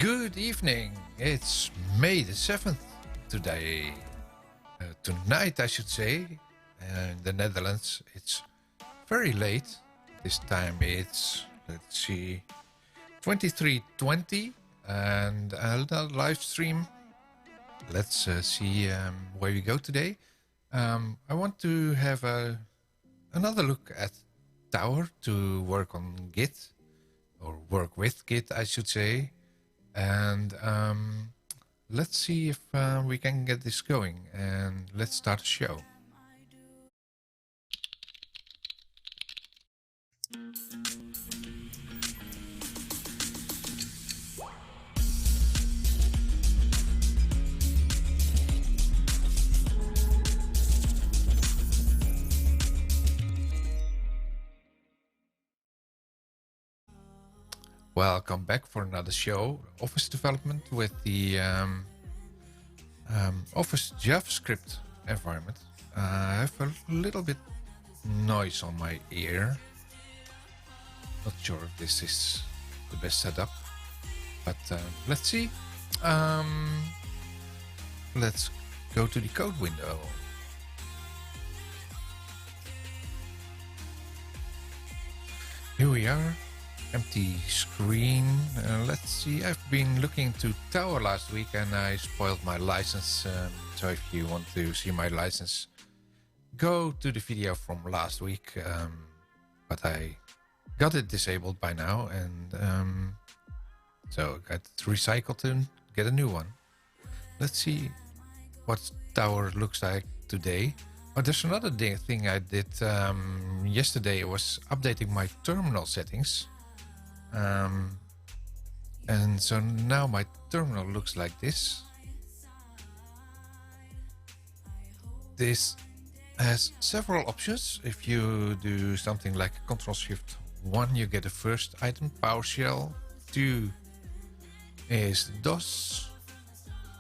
Good evening. It's May the 7th today. Tonight, I should say. In the Netherlands, it's very late. This time it's, let's see, 23:20 and another live stream. Let's see where we go today. I want to have another look at Tower to work on Git, or work with Git, I should say. And let's see if we can get this going, and let's start the show. Welcome back for another show, Office Development with the Office JavaScript environment. I have a little bit noise on my ear. Not sure if this is the best setup, but let's see. Let's go to the code window. Here we are. Empty screen. Let's see. I've been looking to Tower last week and I spoiled my license. So if you want to see my license, go to the video from last week. But I got it disabled by now, and so I got it recycled and get a new one. Let's see what Tower looks like today. Oh, there's another thing I did yesterday. I was updating my terminal settings. And so now my terminal looks like this. This has several options. If you do something like Ctrl+Shift+1, you get the first item, PowerShell. 2 is DOS,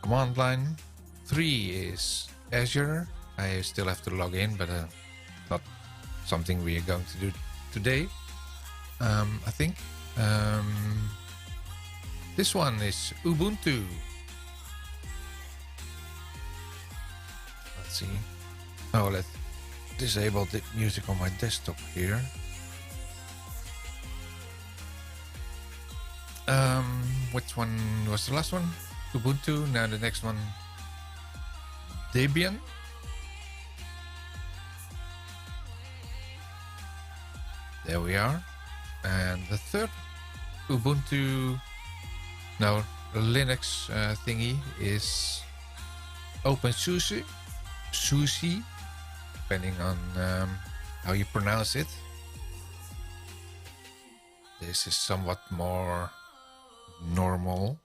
command line. 3 is Azure. I still have to log in, but not something we are going to do today, I think. This one is Ubuntu. Let's see. Oh, let's disable the music on my desktop here. Which one was the last one? Ubuntu. Now the next one, Debian. There we are. And the third Ubuntu, no, Linux thingy is OpenSUSE, SUSE, depending on how you pronounce it. This is somewhat more normal.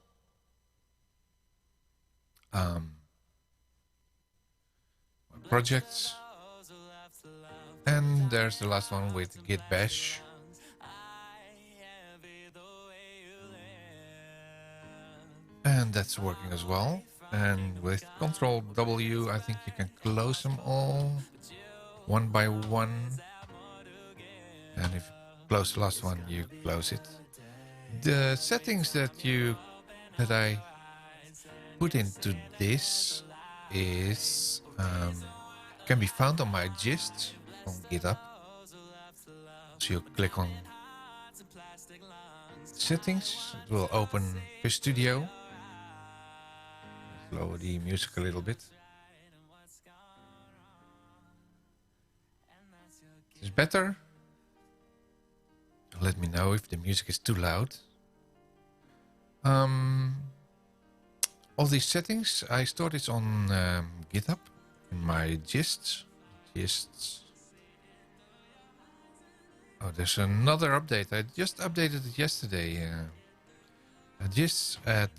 Projects. And there's the last one with Git Bash. And that's working as well. And with Ctrl W, I think you can close them all one by one. And if you close the last one, you close it. The settings that I put into this is can be found on my gist on GitHub. So you click on settings, it will open Studio. Lower the music a little bit. Is better? Let me know if the music is too loud. All these settings, I stored it on GitHub in my gists. Oh, there's another update. I just updated it yesterday. Gists at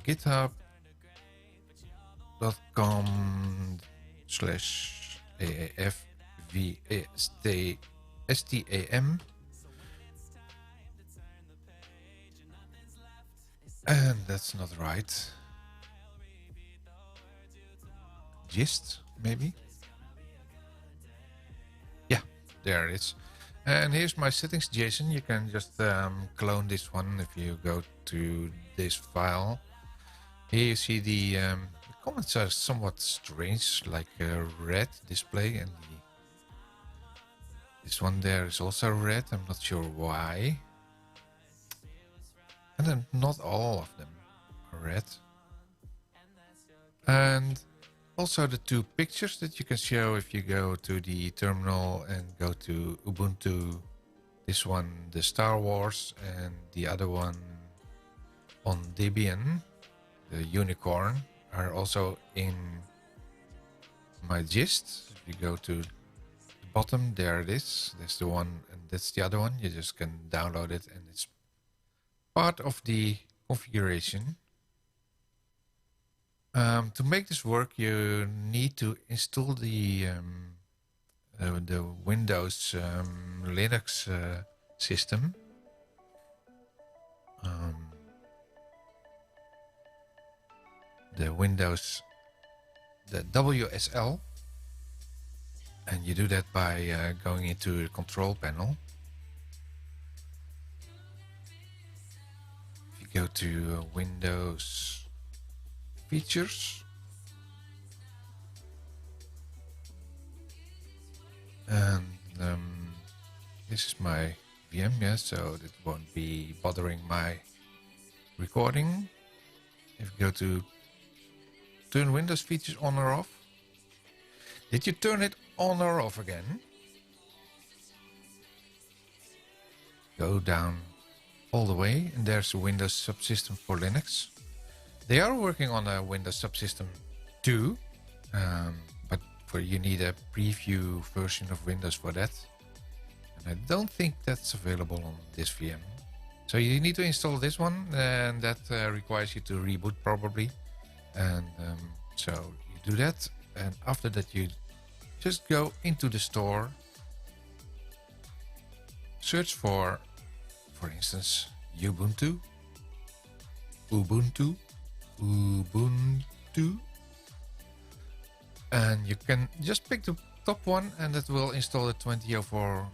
github.com/AAFVSTAM. And that's not right. Gist, maybe? Yeah, there it is. And here's my settings JSON. You can just clone this one if you go to this file. Here you see the comments are somewhat strange, like a red display, and this one there is also red. I'm not sure why. And then not all of them are red. And also the two pictures that you can show if you go to the terminal and go to Ubuntu. This one, the Star Wars, and the other one on Debian, the unicorn, are also in my gist. If you go to the bottom, there it is. That's the one, and that's the other one. You just can download it, and it's part of the configuration. To make this work, you need to install the Windows Linux system. The Windows, the WSL, and you do that by going into the control panel. If you go to Windows Features, and this is my VM, yeah, so it won't be bothering my recording. If you go to turn Windows features on or off, did you turn it on or off again? Go down all the way, and there's a Windows subsystem for Linux. They are working on a Windows subsystem too, but you need a preview version of Windows for that. And I don't think that's available on this VM. So you need to install this one, and that requires you to reboot probably. And so you do that, and after that you just go into the store, search for instance, Ubuntu, and you can just pick the top one, and that will install the 2004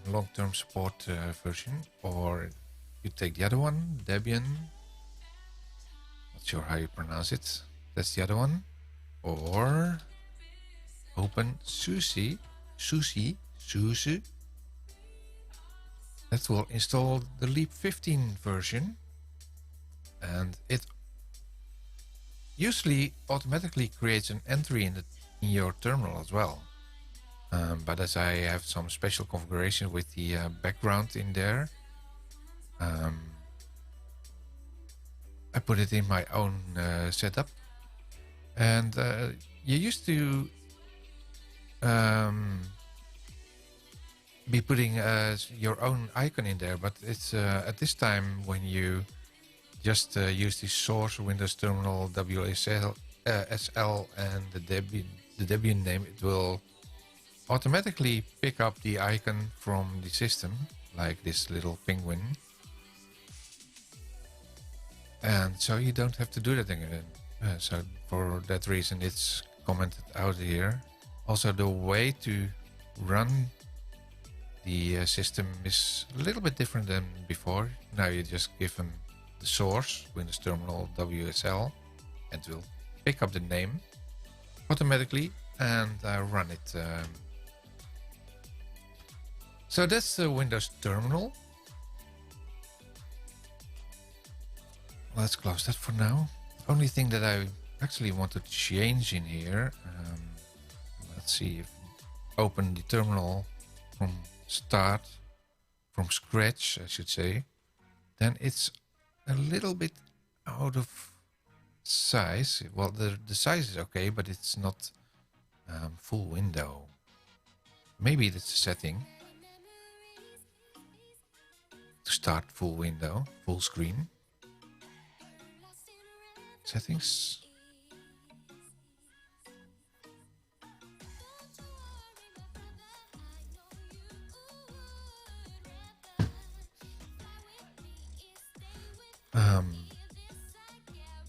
long-term support version. Or you take the other one, Debian, not sure how you pronounce it, that's the other one. Or open SUSE, that will install the Leap 15 version, and it usually automatically creates an entry in your terminal as well. But as I have some special configuration with the background in there, I put it in my own setup. And you used to be putting your own icon in there, but it's at this time when you just use the source Windows Terminal WSL SL and the Debian name, it will automatically pick up the icon from the system, like this little penguin. And so you don't have to do that again. So for that reason, it's commented out here. Also, the way to run the system is a little bit different than before. Now you just give them the source, Windows Terminal WSL, and it will pick up the name automatically and run it. So that's the Windows Terminal. Let's close that for now. Only thing that I actually want to change in here, let's see, if open the terminal from scratch, I should say, then it's a little bit out of size. Well, the size is okay, but it's not full window. Maybe that's a setting to start full window, full screen. Settings.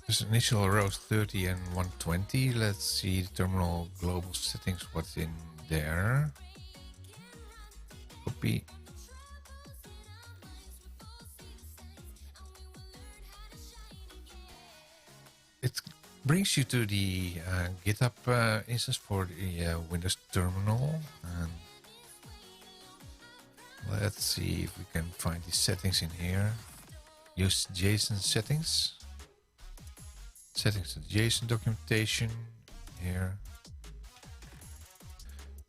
There's initial rows 30 and 120. Let's see the terminal global settings, what's in there. Oop. be. It brings you to the GitHub instance for the Windows terminal. And let's see if we can find the settings in here. Use JSON settings. Settings and JSON documentation. Here.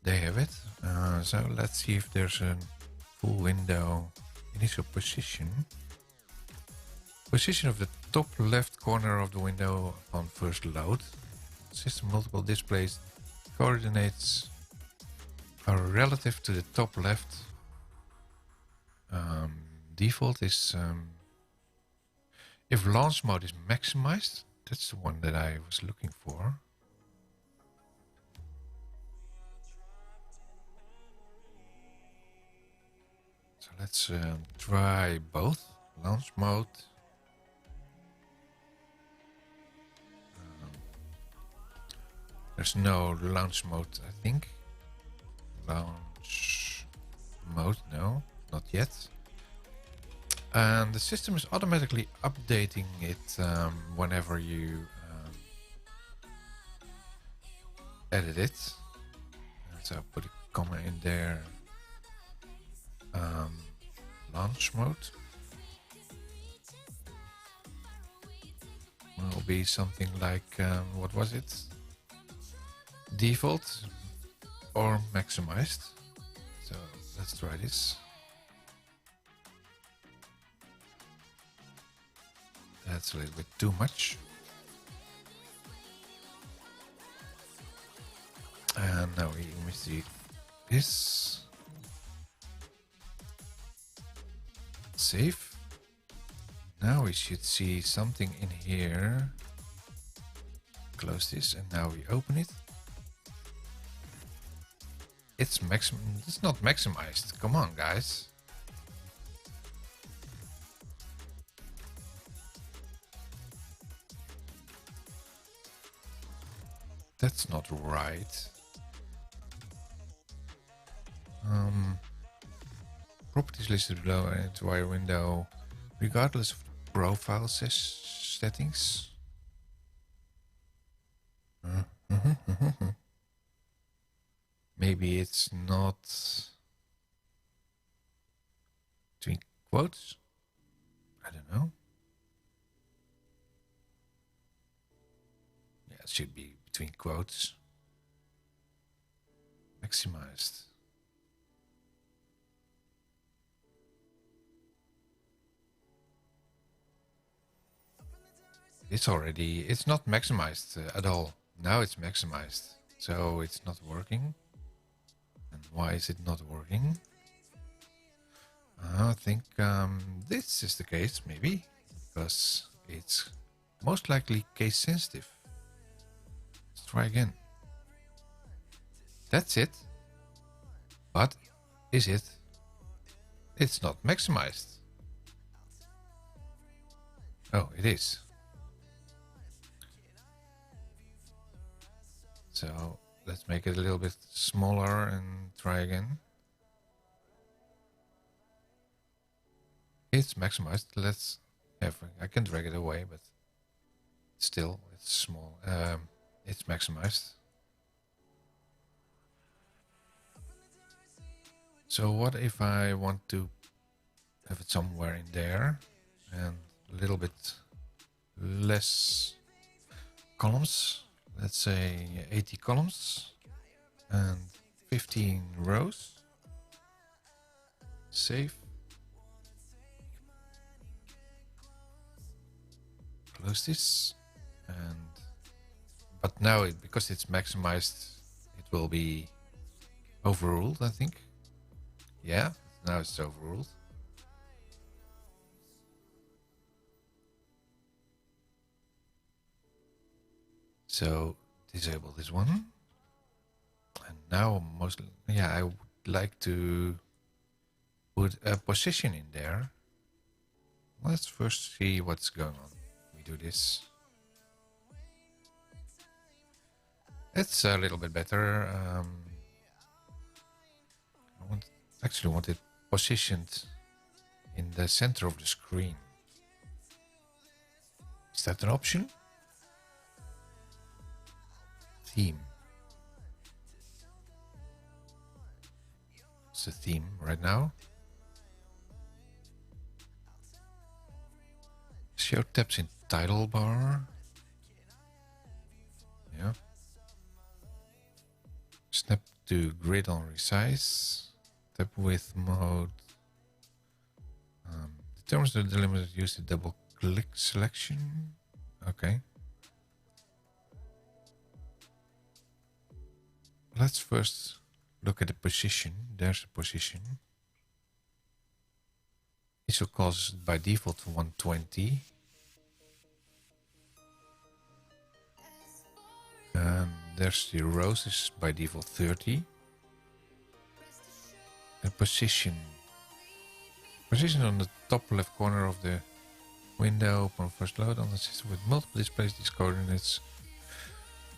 They have it. So let's see if there's a full window initial position. Position of the top left corner of the window on first load. System multiple displays coordinates are relative to the top left. Default is if launch mode is maximized. That's the one that I was looking for. So let's try both. Launch mode. There's no launch mode, I think. Launch mode, no, not yet. And the system is automatically updating it whenever you edit it. So I put a comma in there. Launch mode will be something like, what was it? Default or maximized. So let's try this. That's a little bit too much. And now we see this. Save. Now we should see something in here. Close this and now we open it. It's not maximized. Come on, guys. That's not right. Properties listed below an entire window, regardless of the profile settings. Maybe it's not between quotes. I don't know. Yeah, it should be between quotes. Maximized. It's not maximized at all. Now it's maximized. So it's not working. And why is it not working? I think this is the case, maybe. Because it's most likely case sensitive. Let's try again. That's it. But is it? It's not maximized. Oh, it is. So let's make it a little bit smaller and try again. It's maximized. Let's have, I can drag it away, but still it's small. It's maximized. So what if I want to have it somewhere in there and a little bit less columns? Let's say 80 columns and 15 rows. Save. Close this. And but now because it's maximized, it will be overruled, I think. Yeah, now it's overruled. So disable this one. And now I would like to put a position in there. Let's first see what's going on. We do this. It's a little bit better. I want Actually want it positioned in the center of the screen. Is that an option? Theme. It's the theme right now. Show tabs in title bar. Yeah. Snap to grid on resize. Tab width mode. Determines the delimiter used to double click selection. Okay. Let's first look at the position. There's a position. ISO calls by default to 120. And there's the rows is by default 30. And position. Position on the top left corner of the window upon first load on the system with multiple displays these coordinates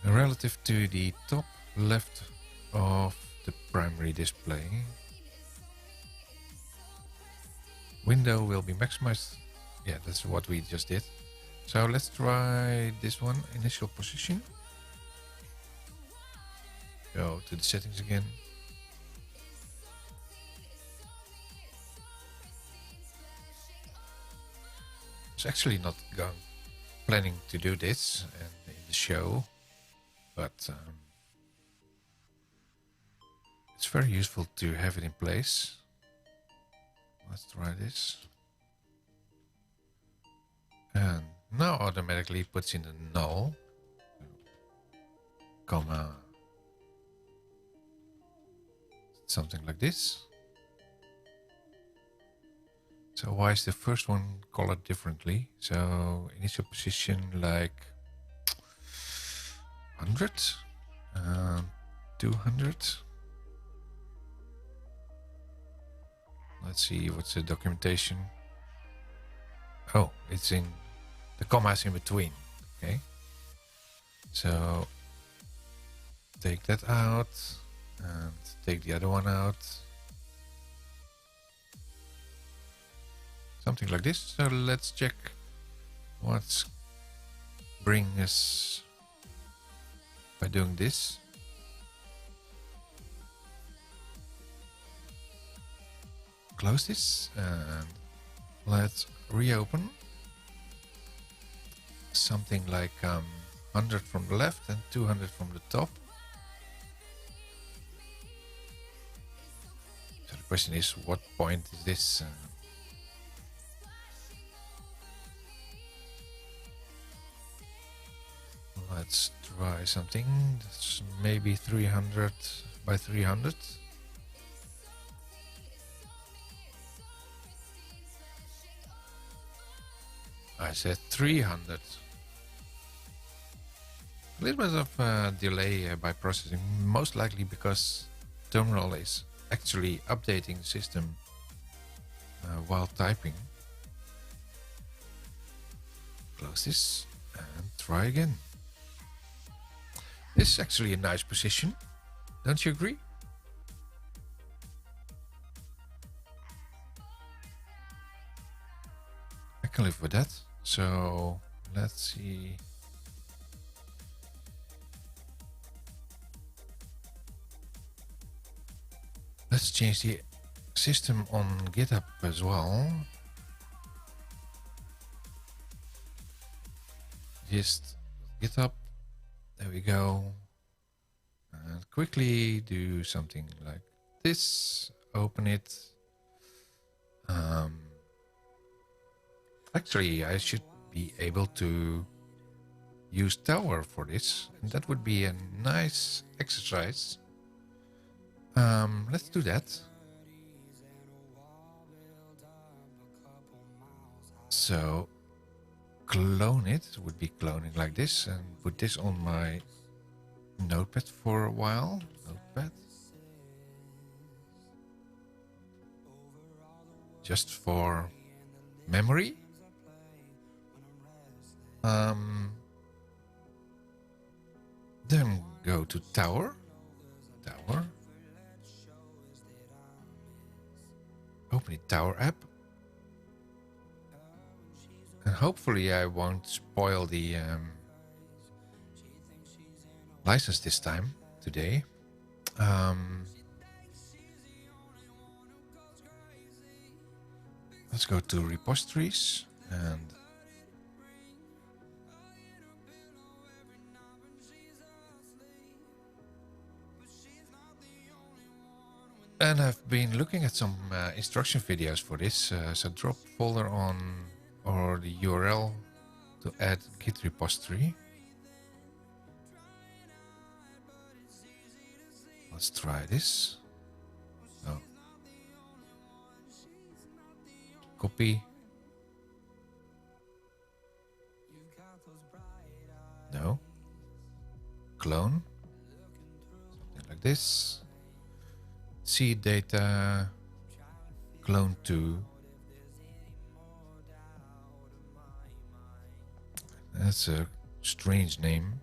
relative to the top left of the primary display. Window will be maximized. Yeah, that's what we just did. So let's try this one, initial position. Go to the settings again. I was actually not planning to do this in the show, but it's very useful to have it in place. Let's try this. And now automatically puts in the null, comma, something like this. So why is the first one colored differently? So initial position like 100, 200. Let's see what's the documentation. Oh, it's in the commas in between. Okay. So take that out and take the other one out. Something like this. So let's check what's bringing us by doing this. Close this and let's reopen. Something like 100 from the left and 200 from the top. So the question is, what point is this? Let's try something. That's maybe 300 by 300. I said 300. A little bit of delay by processing, most likely because terminal is actually updating the system while typing. Close this and try again. This is actually a nice position, don't you agree? I can live with that. So let's see. Let's change the system on GitHub as well. Just GitHub. There we go. And quickly do something like this. Open it. Actually, I should be able to use Tower for this. And that would be a nice exercise. Let's do that. So clone it, would be cloning like this, and put this on my notepad for a while. Notepad. Just for memory. Then go to Tower. Tower. open the Tower app. And hopefully I won't spoil the license this time, today. Let's go to repositories and I've been looking at some instruction videos for this. So drop folder on or the URL to add Git repository. Let's try this. Oh. Copy. No. Clone. Something like this. C data. Clone to. That's a strange name.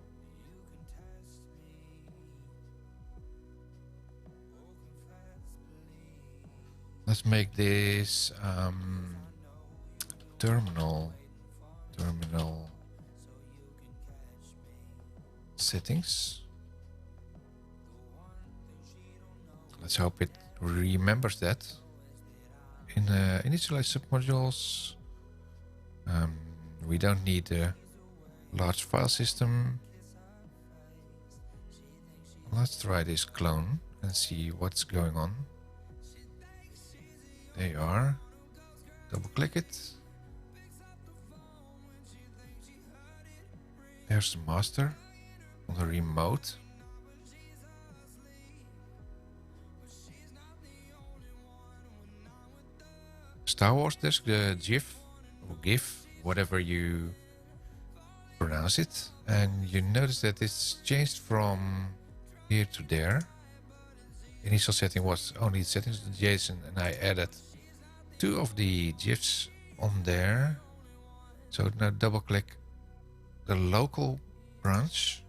Let's make this terminal settings. Let's hope it remembers that. In initialize submodules, we don't need a large file system. Let's try this clone and see what's going on. They are. Double click it. There's the master on the remote. Star Wars Desk, the GIF or GIF, whatever you pronounce it, and you notice that it's changed from here to there. Initial setting was only settings to JSON, and I added 2 of the GIFs on there. So now double click the local branch.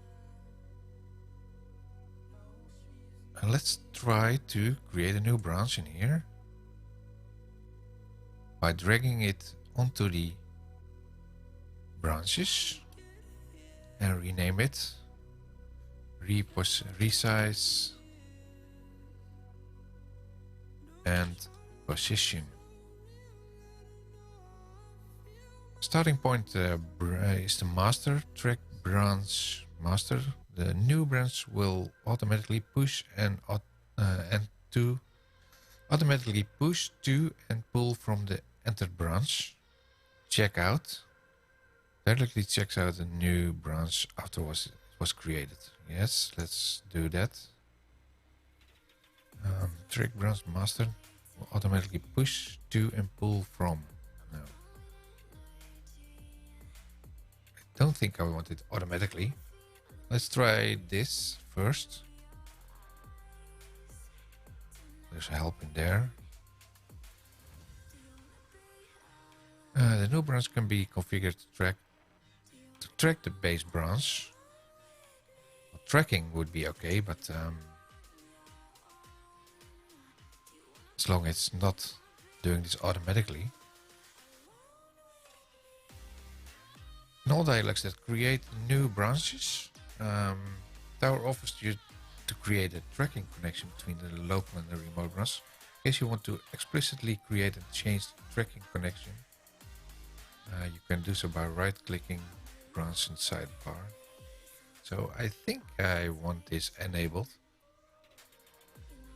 And let's try to create a new branch in here by dragging it onto the branches and rename it, resize and position. Starting point is the master track branch master. The new branch will automatically push and automatically push to and pull from the entered branch. Check out. Directly checks out a new branch after it was created. Yes, let's do that. Track branch master will automatically push to and pull from. No. I don't think I want it automatically. Let's try this first. There's help in there. The new branch can be configured to track the base branch. Well, tracking would be okay, but as long as it's not doing this automatically. In all dialects that create new branches, Tower offers you to create a tracking connection between the local and the remote branch. In case you want to explicitly create and change the tracking connection, you can do so by right-clicking branch in sidebar. So I think I want this enabled.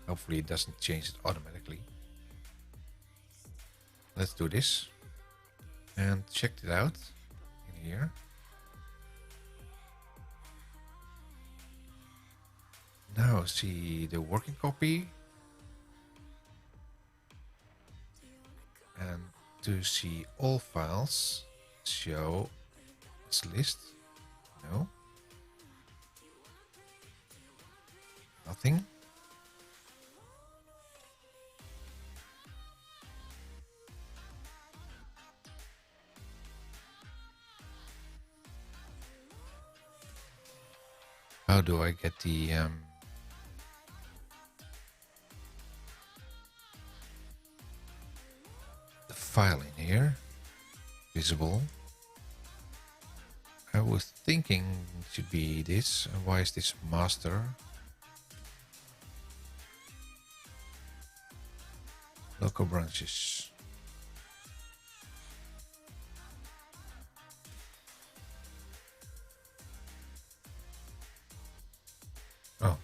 Hopefully it doesn't change it automatically. Let's do this and check it out in here. Now see the working copy, and to see all files, show this list. No, nothing. How do I get the file in here, visible. I was thinking it should be this. Why is this master? Local branches. Oh,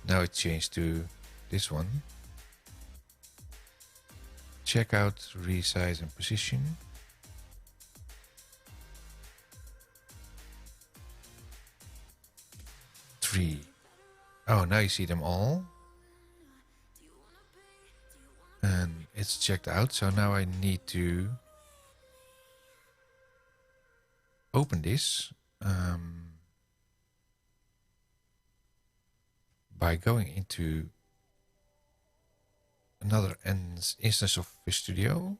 now it changed to this one. Check out resize and position. Three. Oh, now you see them all. And it's checked out. So now I need to open this by going into another instance of Visual Studio.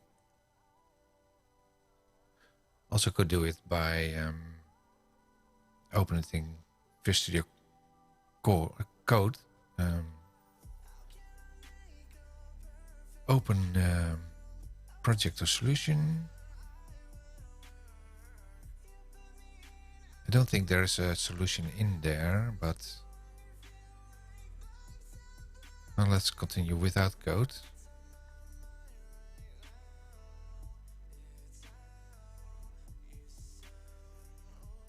Also could do it by opening Visual Studio code. Open project or solution. I don't think there's a solution in there, but well, let's continue without code.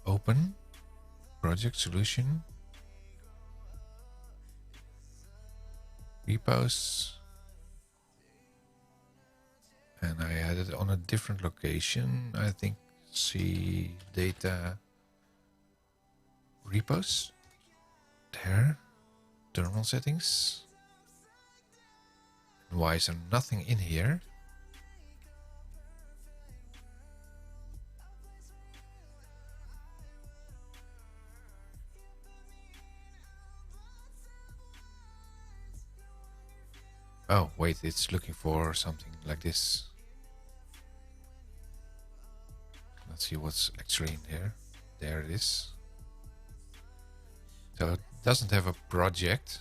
Open project solution. Repos. And I had it on a different location. I think see data repos. There. Terminal settings. And why is there nothing in here? Oh, wait, it's looking for something like this. Let's see what's actually in there. There it is. So it doesn't have a project.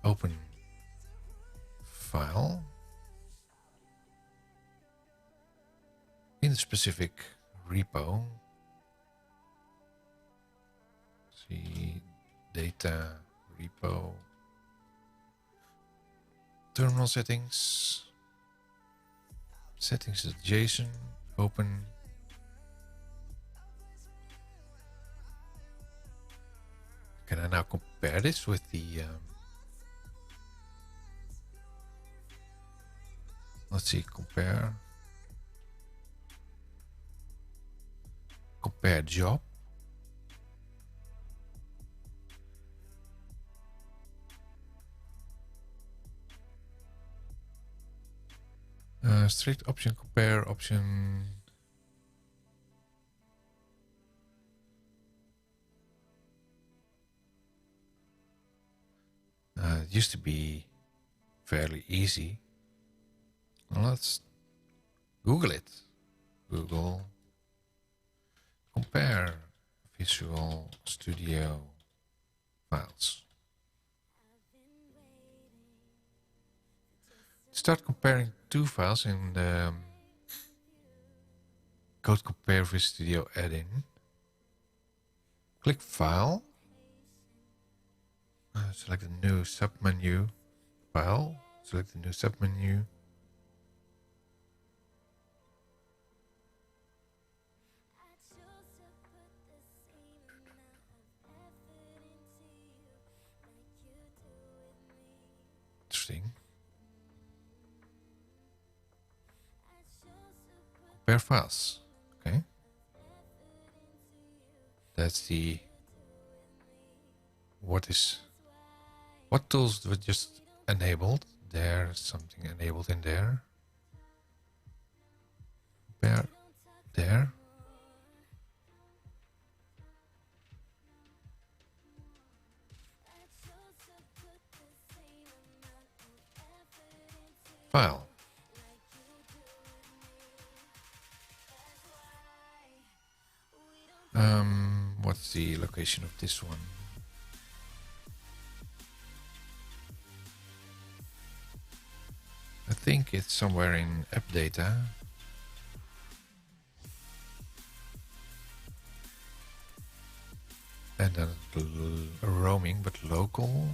Open file. In the specific repo. See data repo. Terminal settings. Settings is JSON. Open. Can I now compare this with the let's see, compare job. Strict option, compare option. It used to be fairly easy. Well, let's Google it. Google compare Visual Studio files. Start comparing two files in the Code Compare Visual Studio add-in. Click File. Select the new submenu. File. Select the new submenu. Interesting. Compare files. Okay. That's the what tools were just enabled. There's something enabled in there. Compare there. File. What's the location of this one? I think it's somewhere in app data. And then roaming, but local.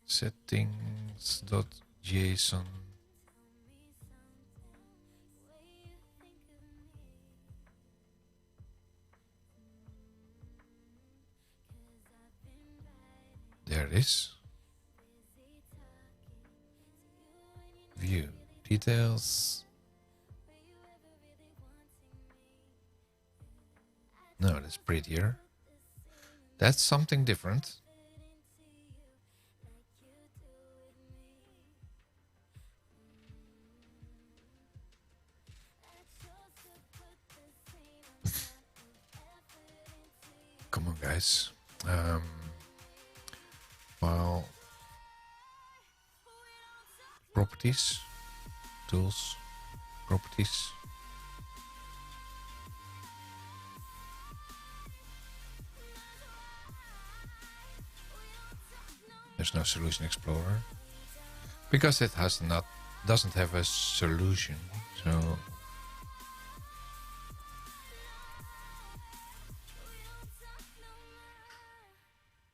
Settings.json. There it is. View details. No, that's prettier. That's something different. Come on, guys. File, properties, tools, properties. There's no solution explorer because it doesn't have a solution.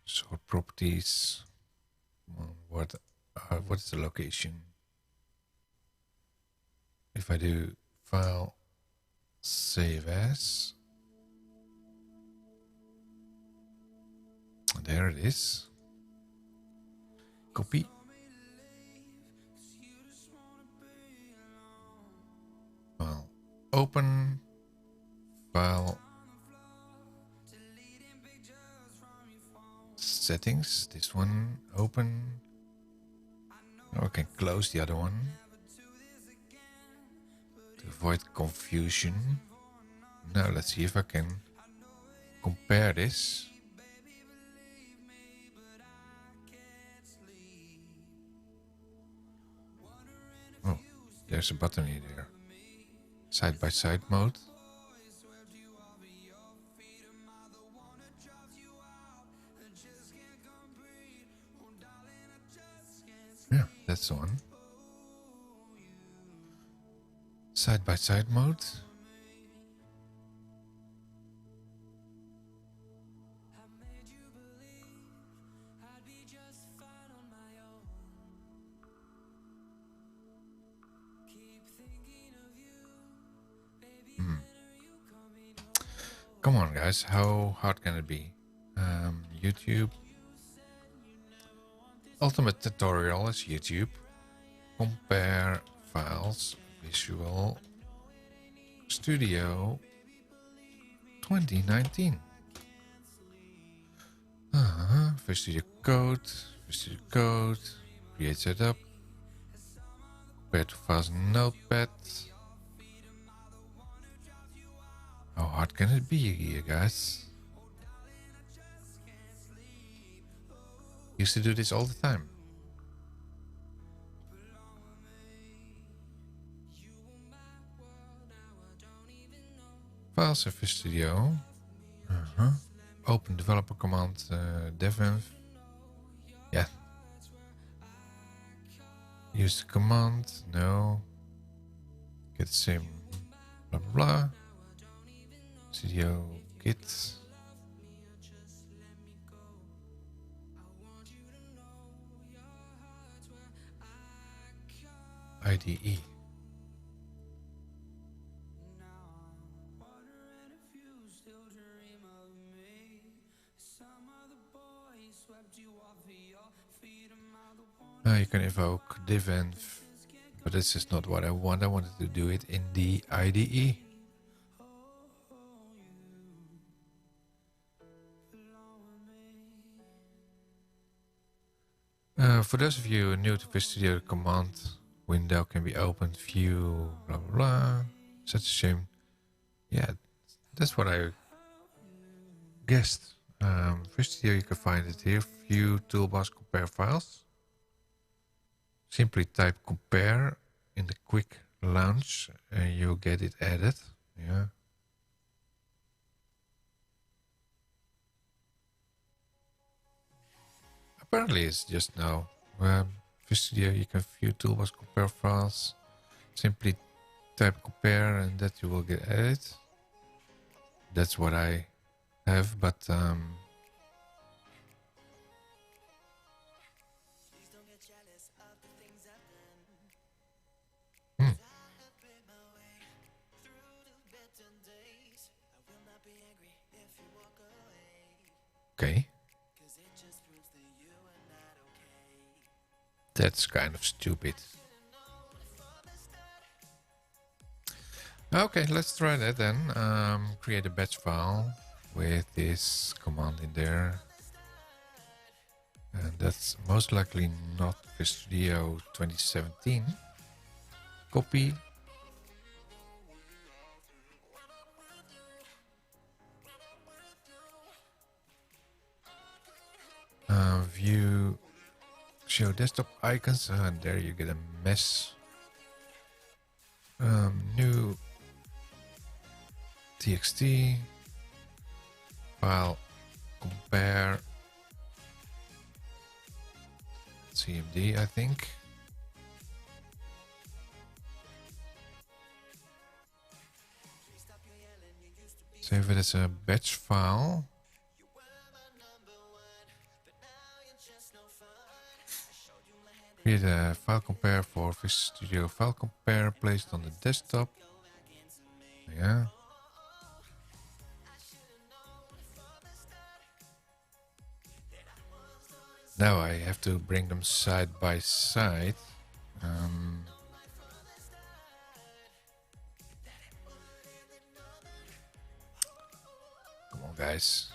So properties. What is the location? If I do file, save as, there it is. Copy. File, open, file, settings, this one, open. I can close the other one to avoid confusion. Now let's see if I can compare this. Oh, there's a button in there. Side-by-side mode. Yeah, that's the one. Side-by-side mode. Come on, guys. How hard can it be? YouTube. Ultimate tutorial is YouTube. Compare files. Visual Studio 2019. Visual Studio Code. Visual Studio Code. Create setup. Compare to files in Notepad. How hard can it be here, guys? Used to do this all the time. Files in Visual Studio. Open developer command devenv. Yeah. Use the command. No. Get the same. Blah blah blah. Studio Git. IDE. You can invoke devenv, but this is not what I want. I wanted to do it in the IDE. For those of you new to Visual Studio, the command window can be opened, view, blah blah blah. Such a shame. Yeah, that's what I guessed. Visual Studio, you can find it here. View, toolbars, compare files. Simply type compare in the quick launch and you'll get it added. Yeah. apparently it's just no. Visual Studio, you can view toolbars, compare files. Simply type compare and that you will get added. That's what I have, but okay. That's kind of stupid. Okay, let's try that then. Create a batch file with this command in there. And that's most likely not Visual Studio 2017. Copy. View, show desktop icons, and there you get a mess. New txt file, compare cmd, I think. Save it as a batch file. Create a file compare for Visual Studio file compare placed on the desktop. Yeah. Now I have to bring them side by side. Come on, guys.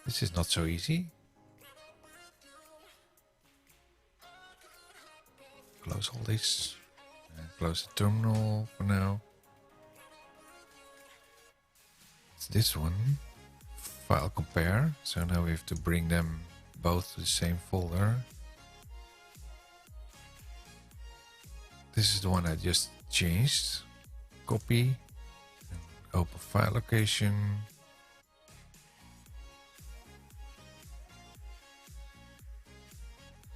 This is not so easy. Close all this. And close the terminal for now. It's this one. File compare. So now we have to bring them both to the same folder. This is the one I just changed. Copy. And open file location.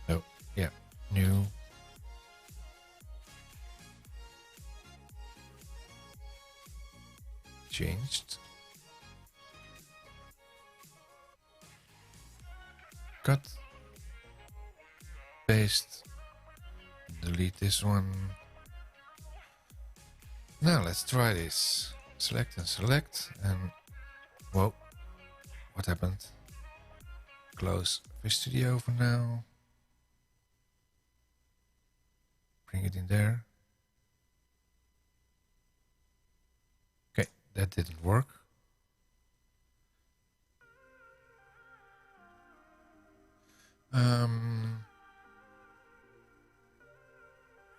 Oh, yeah. New. Changed. Cut. Paste. Delete this one. Now let's try this. Select and select and whoa, what happened? Close Visual Studio for now. Bring it in there. Okay, that didn't work.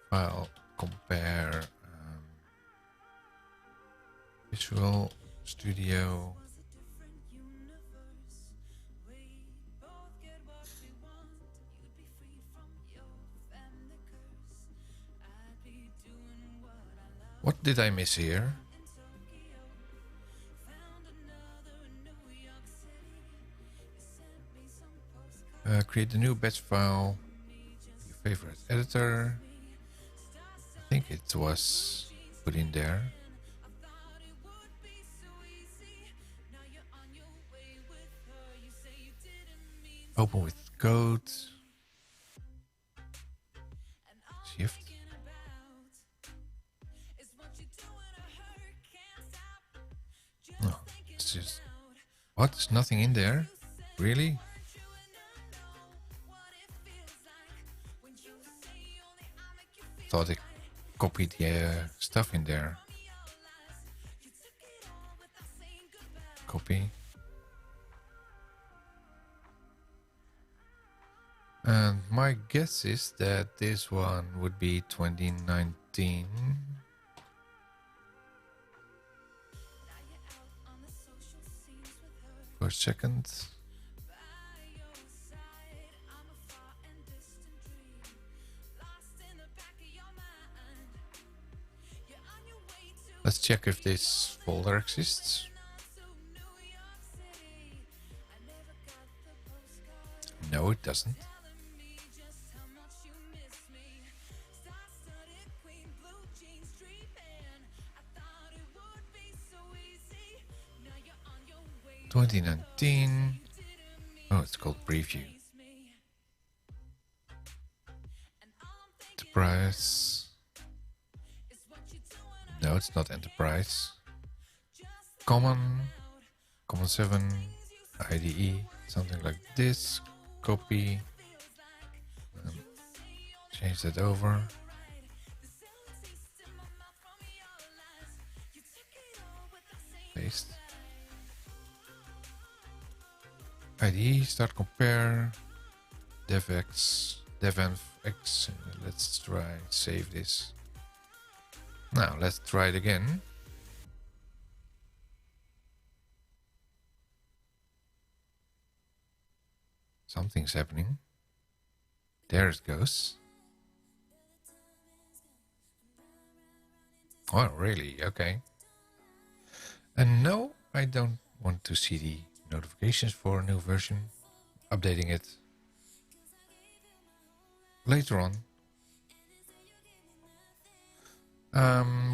File compare Visual Studio. What did I miss here? Create a new batch file. Your favorite editor. I think it was put in there. Open with code. Shift. No, it's just... What? There's nothing in there? Really? Thought I copied the stuff in there. Copy. And my guess is that this one would be 2019. For a second. Let's check if this folder exists. No, it doesn't. "2019." Oh, it's called preview. Enterprise. No, it's not enterprise. Common. Common 7. IDE. Something like this. Copy. Change that over. Paste. IDE, start compare. DevX, devenvx. Let's try save this. Now let's try it again. Something's happening. There it goes. Oh, really? Okay. And no, I don't want to see the notifications for a new version. Updating it later on.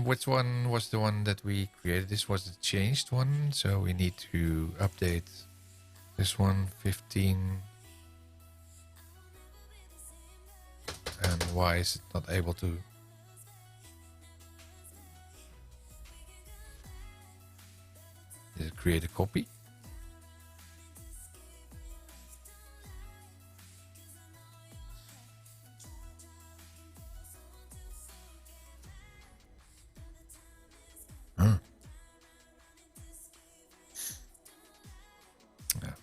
Which one was the one that we created? This was the changed one, so we need to update this one, 15. And why is it not able to? Did it create a copy? Huh. Yeah.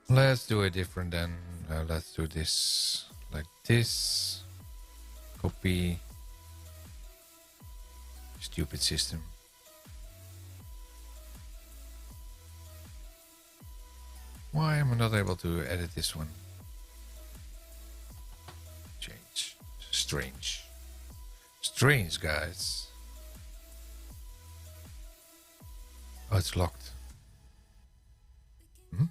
Let's do it different then. Let's do this like this. Copy. Stupid system. Why am I not able to edit this one? Change. Strange. Strange, guys. Oh, it's locked. Hmm?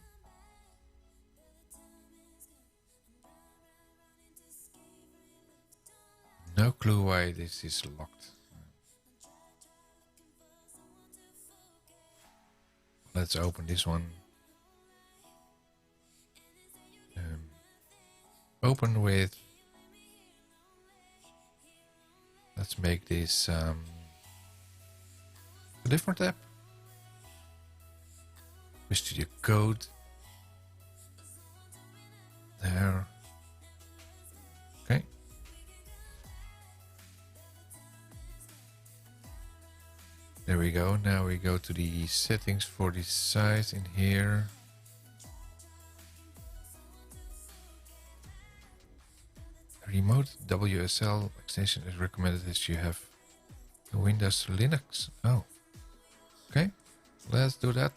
No clue why this is locked. Let's open this one. Open with. Let's make this a different app. Studio Code. There. Okay. There we go. Now we go to the settings for the size in here. Remote WSL extension is recommended if you have Windows Linux. Oh. Okay. Let's do that.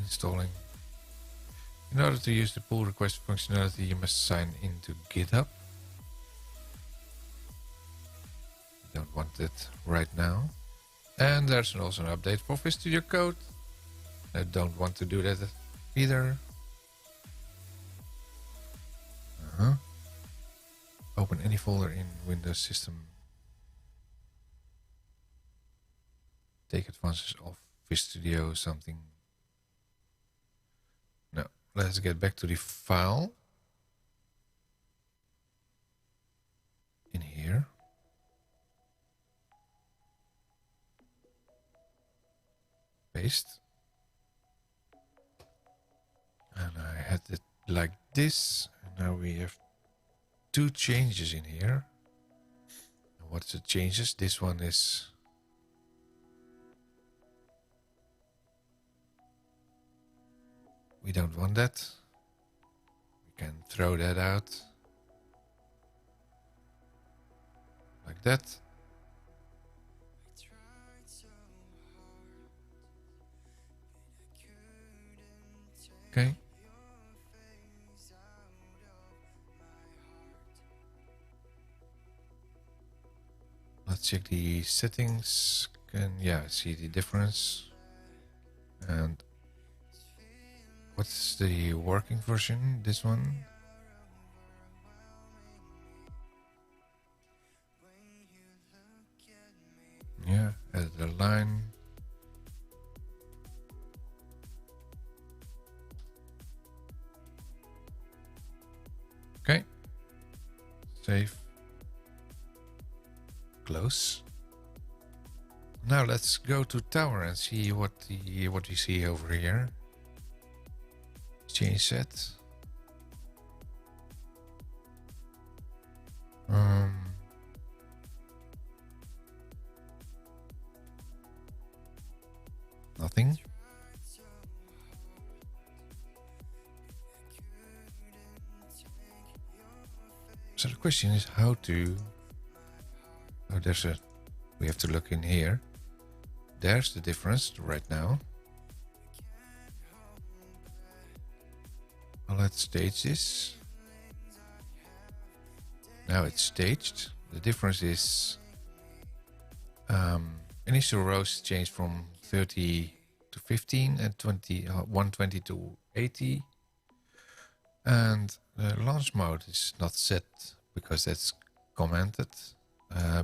Installing. In order to use the pull request functionality, you must sign into GitHub. Don't want it right now. And there's also an update for Visual Studio Code. I don't want to do that either. Open any folder in Windows system. Take advantage of Visual Studio something. No, let's get back to the file. In here. Paste. And I had it like this. And now we have two changes in here. And what's the changes? This one is we don't want that. We can throw that out like that. Okay. Let's check the settings. Yeah, see the difference. And What's the working version? This one? Yeah, add a line. Okay. Save. Close. Now let's go to tower and see what we see over here. Change set. Nothing. So the question is how to. Oh, we have to look in here. There's the difference right now. Well, let's stage this. Now it's staged. The difference is initial rows changed from 30 to 15 and 120 to 80. And the launch mode is not set because that's commented.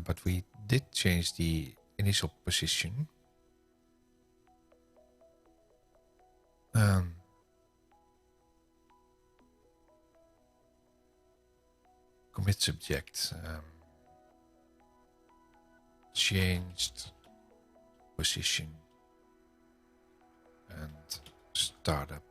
But we did change the initial position. Commit subject. Changed position and startup.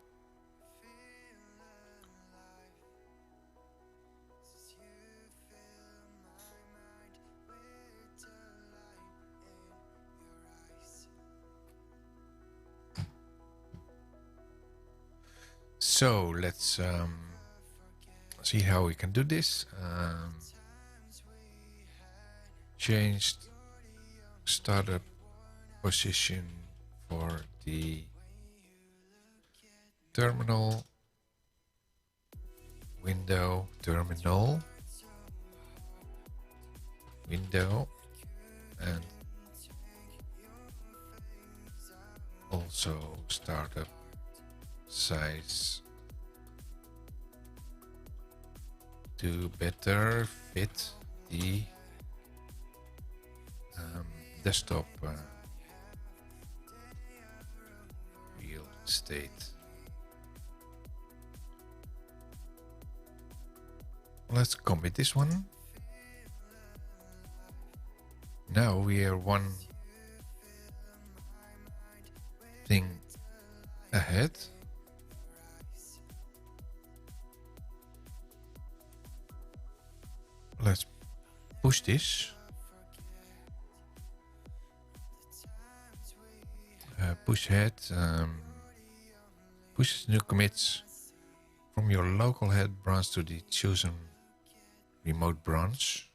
So let's see how we can do this. Changed startup position for the terminal window, and also startup size to better fit the desktop real estate. Let's commit this one. Now we are one thing ahead. Let's push this. Push ahead. Push new commits from your local head branch to the chosen remote branch.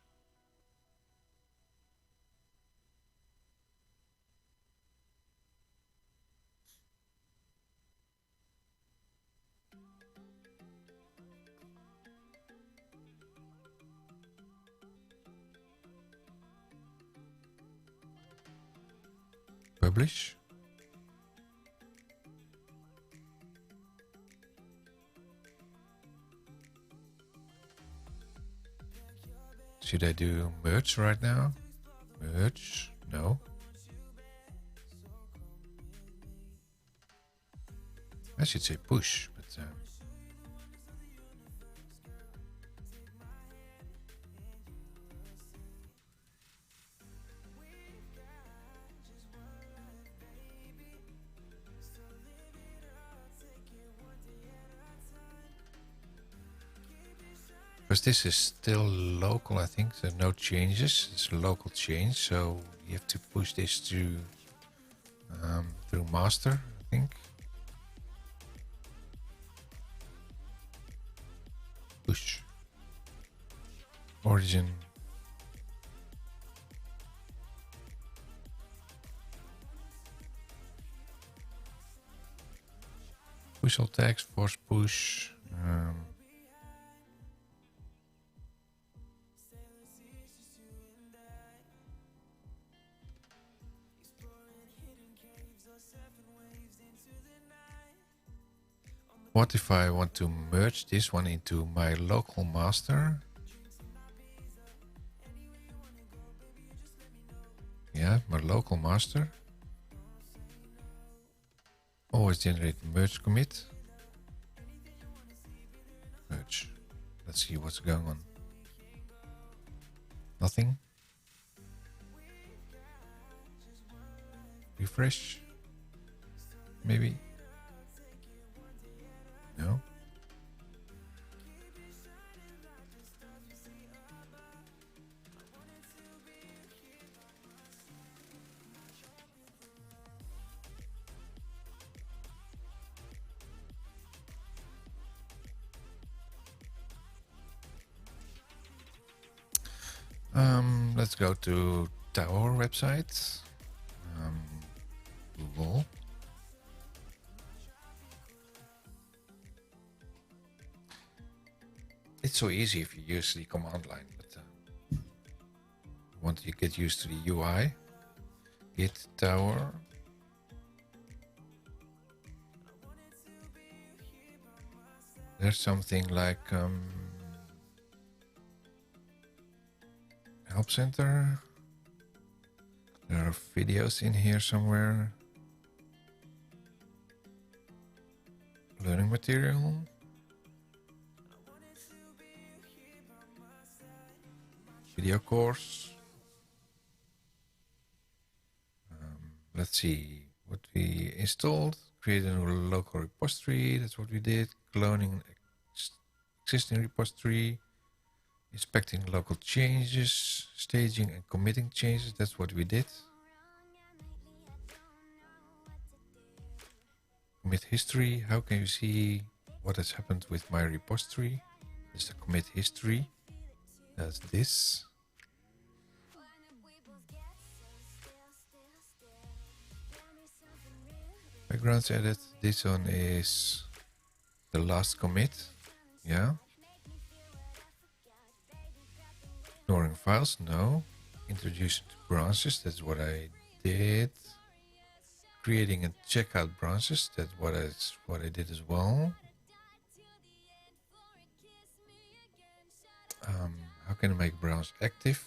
Publish. Should I do merge right now? Merge? No. I should say push, but because this is still local, I think. There are no changes. It's a local change, so you have to push this through master, I think. Push. Origin. Push all tags, force push. What if I want to merge this one into my local master? Yeah, my local master. Always generate merge commit. Merge. Let's see what's going on. Nothing. Refresh. Maybe. No. Let's go to Tower website. Google. It's so easy if you use the command line, but once you get used to the UI, git tower. There's something like help center. There are videos in here somewhere. Learning material. Video course. Let's see what we installed. Create a new local repository. That's what we did. Cloning existing repository. Inspecting local changes. Staging and committing changes. That's what we did. Commit history. How can you see what has happened with my repository? This is the commit history. That's this. Backgrounds edit. This one is the last commit. Yeah. Ignoring files. No. Introducing to branches. That's what I did. Creating and checkout branches. That's what I did as well. How can I make branch active?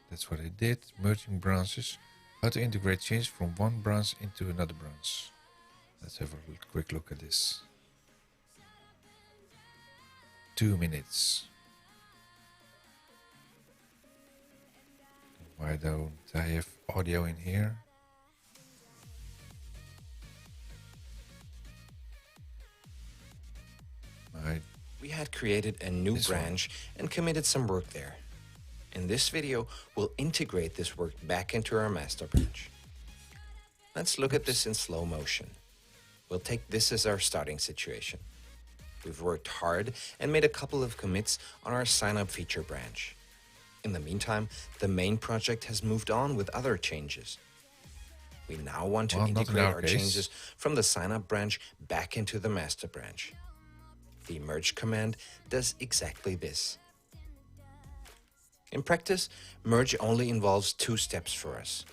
That's what I did. Merging branches. How to integrate change from one branch into another branch. Let's have a quick look at this. 2 minutes. Why don't I have audio in here? We had created a new branch and committed some work there. In this video, we'll integrate this work back into our master branch. Let's look at this in slow motion. We'll take this as our starting situation. We've worked hard and made a couple of commits on our sign-up feature branch. In the meantime, the main project has moved on with other changes. We now want to integrate our changes from the sign-up branch back into the master branch. The merge command does exactly this. In practice, merge only involves 2 steps for us.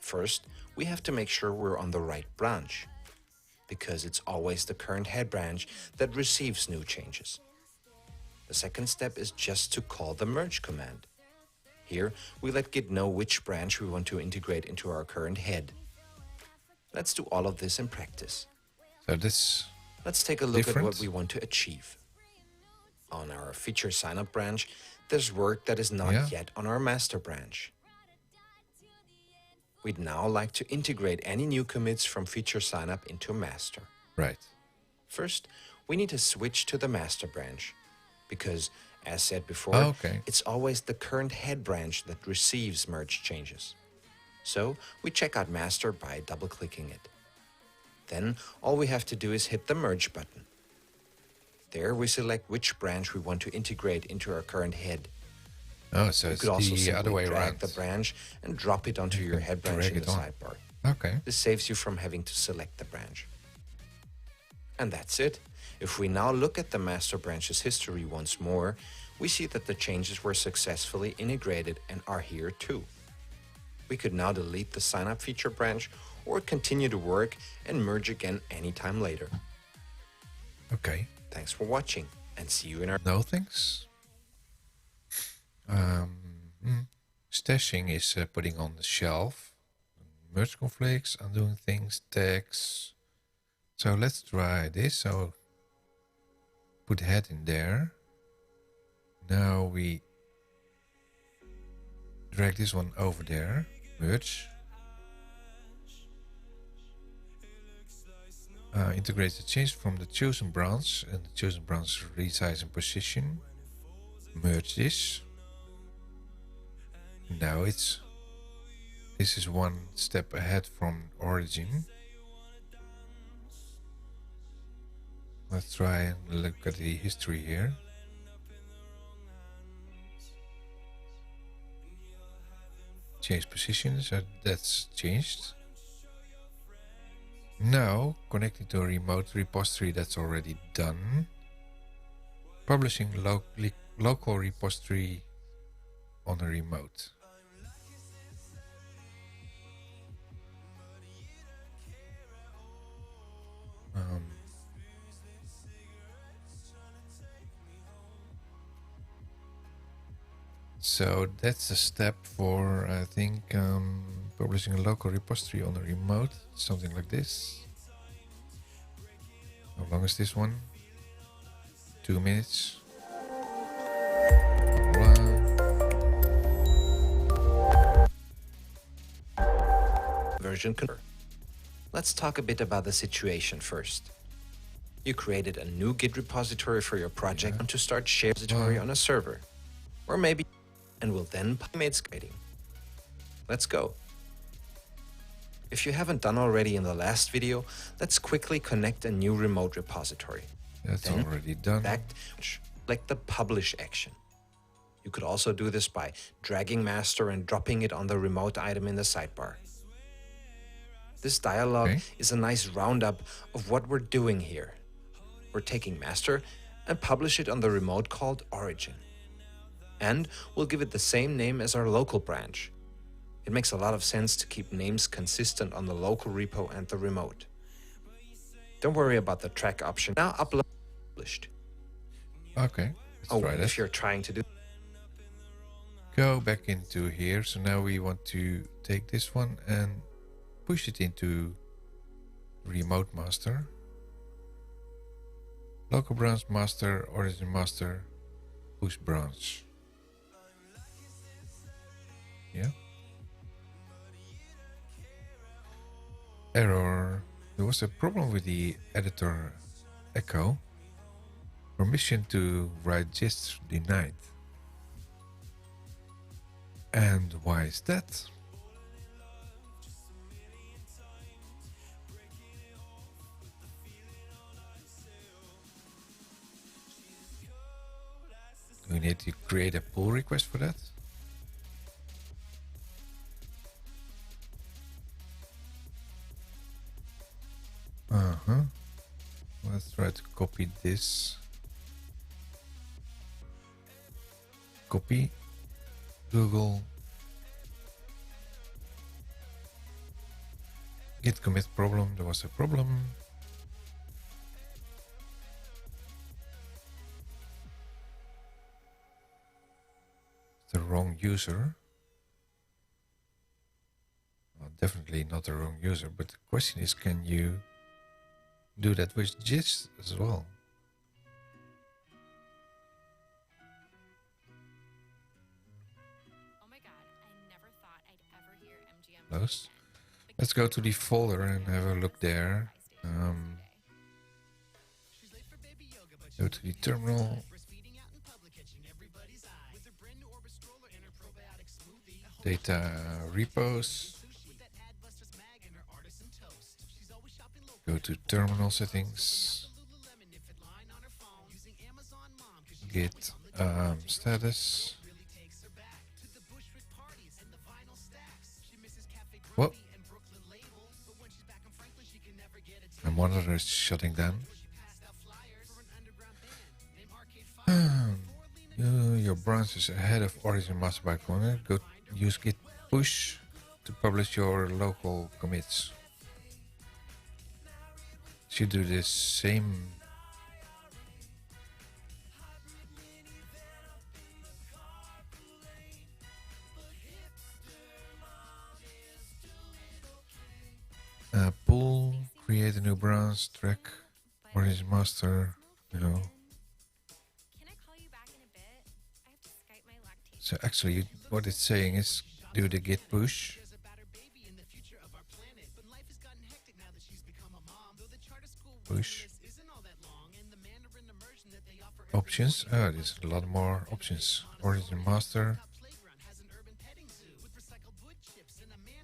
First, we have to make sure we're on the right branch, because it's always the current head branch that receives new changes. The second step is just to call the merge command. Here, we let Git know which branch we want to integrate into our current head. Let's do all of this in practice. Let's take a look at what we want to achieve. On our feature signup branch, there's work that is not yet on our master branch. We'd now like to integrate any new commits from feature signup into master. Right. First, we need to switch to the master branch because, as said before, it's always the current head branch that receives merge changes. So we check out master by double-clicking it. Then all we have to do is hit the merge button. There we select which branch we want to integrate into our current head. Oh, so it's the other way around. Drag the branch and drop it onto your head branch in the sidebar. Okay. This saves you from having to select the branch. And that's it. If we now look at the master branch's history once more, we see that the changes were successfully integrated and are here too. We could now delete the signup feature branch or continue to work and merge again anytime later. Okay. Thanks for watching, and see you in our... No thanks. Stashing is putting on the shelf. Merge conflicts, undoing things, tags. So let's try this. So put head in there. Now we drag this one over there. Merge. Integrate the change from the chosen branch and the chosen branch resize and position. Merge this. Now this is one step ahead from origin. Let's try and look at the history here. Change position, so that's changed. Now connecting to a remote repository, that's already done. Publishing local repository on a remote. So that's a step for, I think, publishing a local repository on a remote, something like this. How long is this one? 2 minutes. version controller. Let's talk a bit about the situation first. You created a new Git repository for your project and to start sharing repository on a server. Or maybe, and will then made scripting. Let's go. If you haven't done already in the last video, let's quickly connect a new remote repository. That's then already done. Like the publish action. You could also do this by dragging master and dropping it on the remote item in the sidebar. This dialog is a nice roundup of what we're doing here. We're taking master and publish it on the remote called origin. And we'll give it the same name as our local branch. It makes a lot of sense to keep names consistent on the local repo and the remote. Don't worry about the track option. Now upload published. Okay, let's try that. If you're trying to do... Go back into here. So now we want to take this one and push it into remote master. Local branch master, origin master, push branch. Yeah. Error. There was a problem with the editor echo. Permission to write gist denied. And why is that? Do we need to create a pull request for that? Let's try to copy this. Copy. Google. Git commit problem. There was a problem. The wrong user. Well, definitely not the wrong user, but the question is, can you do that with gist as well? Oh my god, I never thought I'd ever hear MGM. Close. Let's go to the folder and have a look there. Go to the terminal. Data repos. Go to terminal settings. Git status. What? My monitor is shutting down. Your branch is ahead of origin master by corner. Go use git push to publish your local commits. Should do the same Pull, create a new branch, track, or is master, no. Can I call you back in a bit? I have to Skype my lactation. So actually what it's saying is do the git push. Push. Options. Oh, there's a lot more options. Origin master.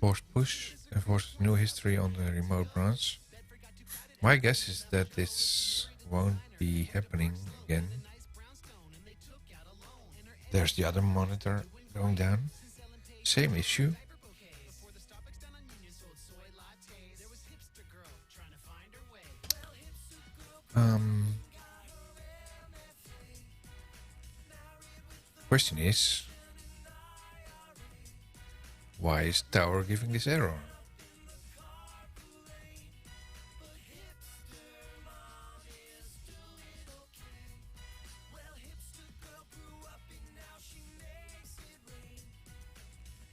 Force push. Enforce new history on the remote branch. My guess is that this won't be happening again. There's the other monitor going down. Same issue. Question is, why is Tower giving this error?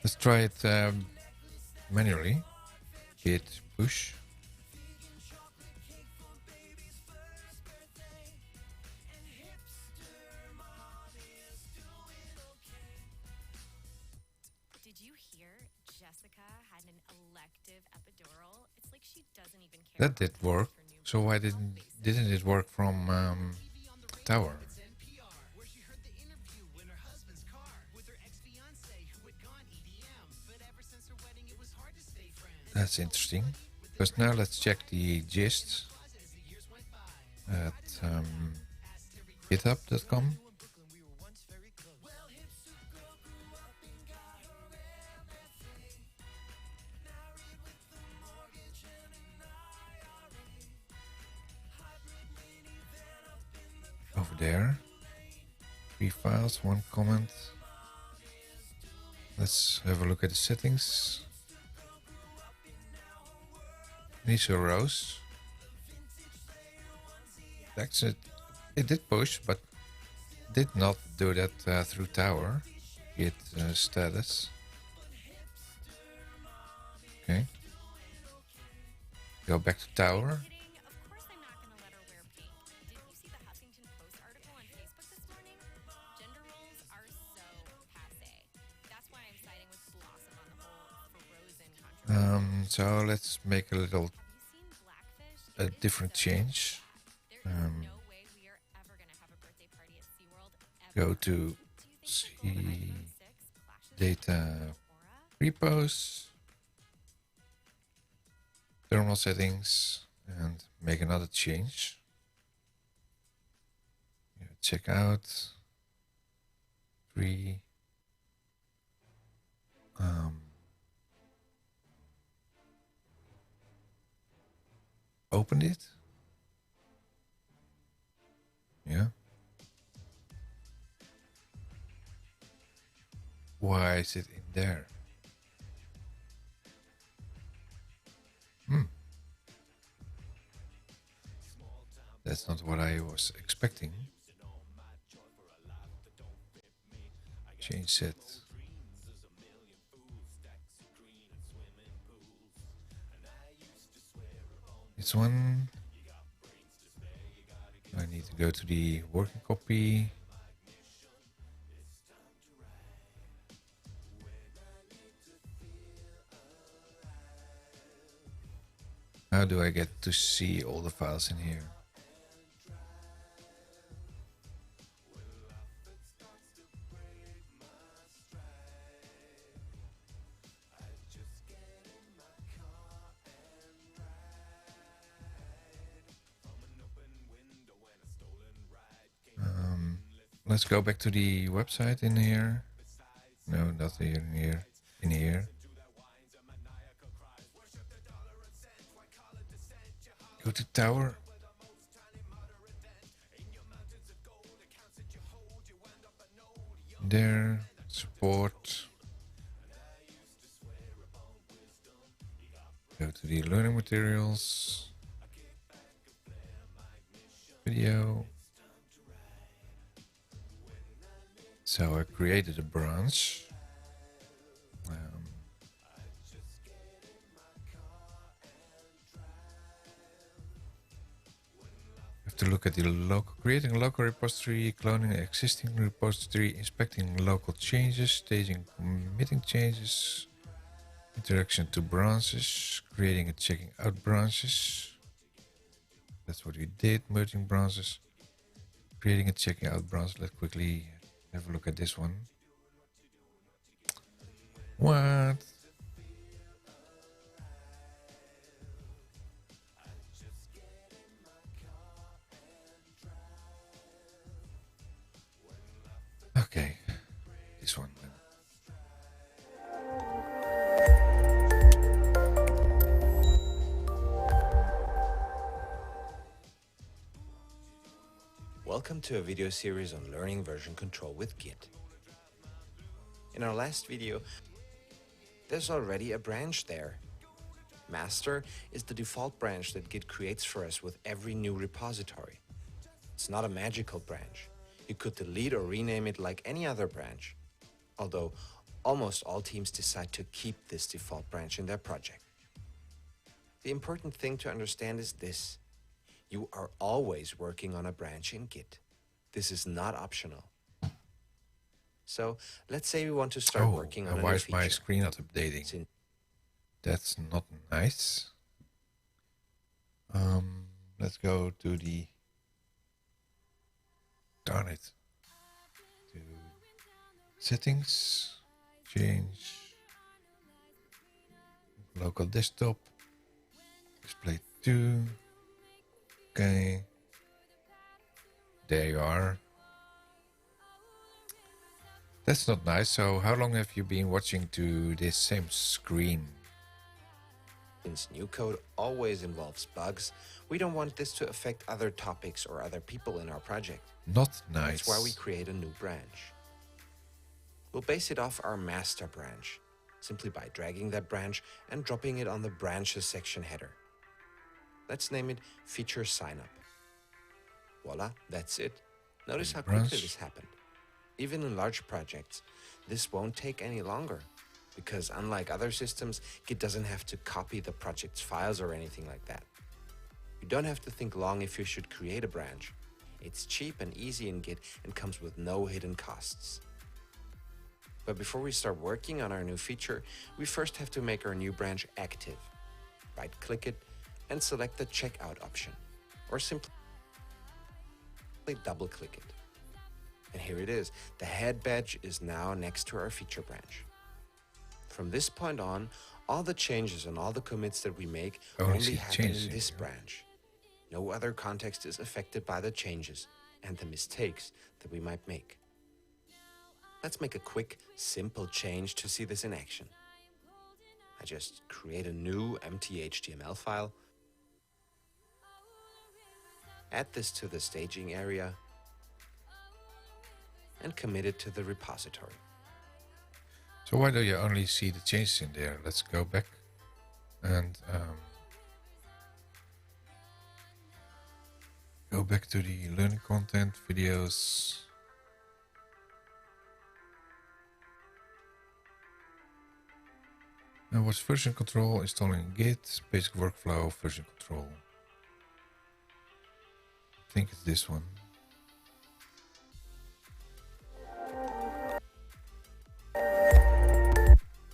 Let's try it manually. Git push. Did you hear Jessica had an elective epidural? It's like she doesn't even care. That did work. So why didn't it work from Tower? That's interesting. Because now let's check the gist at github.com. Over there. 3 files, 1 comment. Let's have a look at the settings. These are rows. That's it. It did push, but did not do that through Tower. Git status. Okay. Go back to Tower. Kidding? Of course I'm not gonna let her wear pink. Didn't you see the Huffington Post article on Facebook this morning? Gender roles are so passe. That's why I'm siding with Blossom on the whole Frozen controversy. So let's make a little Have you seen Blackfish? a different change. There is no way we are ever gonna have a birthday party at SeaWorld ever. Go to Do you think see iPhone 6 clashes data with Aura? repos, thermal settings, and make another change. Yeah, check out 3. Opened it. Yeah. Why is it in there? That's not what I was expecting. Change set. This one. I need to go to the working copy. How do I get to see all the files in here? Let's go back to the website in here. No, not here, in here. In here. Go to Tower. There, support. Go to the learning materials. Video. So I created a branch. have to look at the creating a local repository, cloning an existing repository, inspecting local changes, staging committing changes, interaction to branches, creating and checking out branches. That's what we did, merging branches, creating and checking out branches. Let's quickly have a look at this one. What? Okay, this one then. Welcome to a video series on learning version control with Git. In our last video, there's already a branch there. Master is the default branch that Git creates for us with every new repository. It's not a magical branch. You could delete or rename it like any other branch, although almost all teams decide to keep this default branch in their project. The important thing to understand is this. You are always working on a branch in Git. This is not optional. So let's say we want to start working on a new why is feature. my screen not updating? That's not nice. Let's go to the... Darn it. To settings, change, local desktop, display 2. Okay. There you are. That's not nice. So how long have you been watching to this same screen? Since new code always involves bugs, we don't want this to affect other topics or other people in our project. Not nice. That's why we create a new branch. We'll base it off our master branch, simply by dragging that branch and dropping it on the branches section header. Let's name it feature signup. Voila, that's it. Notice how quickly this happened. Even in large projects, this won't take any longer, because unlike other systems, Git doesn't have to copy the project's files or anything like that. You don't have to think long if you should create a branch. It's cheap and easy in Git and comes with no hidden costs. But before we start working on our new feature, we first have to make our new branch active. Right-click it and select the checkout option, or simply double-click it. And here it is. The head badge is now next to our feature branch. From this point on, all the changes and all the commits that we make only happen in this branch. No other context is affected by the changes and the mistakes that we might make. Let's make a quick, simple change to see this in action. I just create a new empty HTML file, add this to the staging area, and commit it to the repository. So why do you only see the changes in there? Let's go back and go back to the learning content videos. And what's version control? Installing Git, basic workflow, version control. I think it's this one.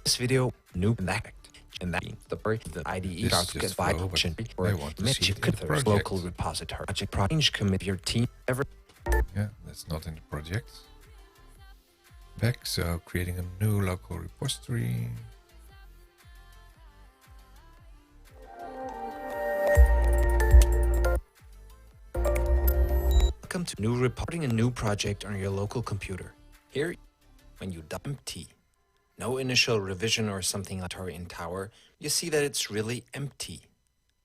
This video, new act, and that the IDE just option or local repository. Project change commit your team ever. Yeah, that's not in the project. Back, so creating a new local repository. Welcome to reporting a new project on your local computer. Here, when you dump empty, no initial revision or something like in tower, you see that it's really empty.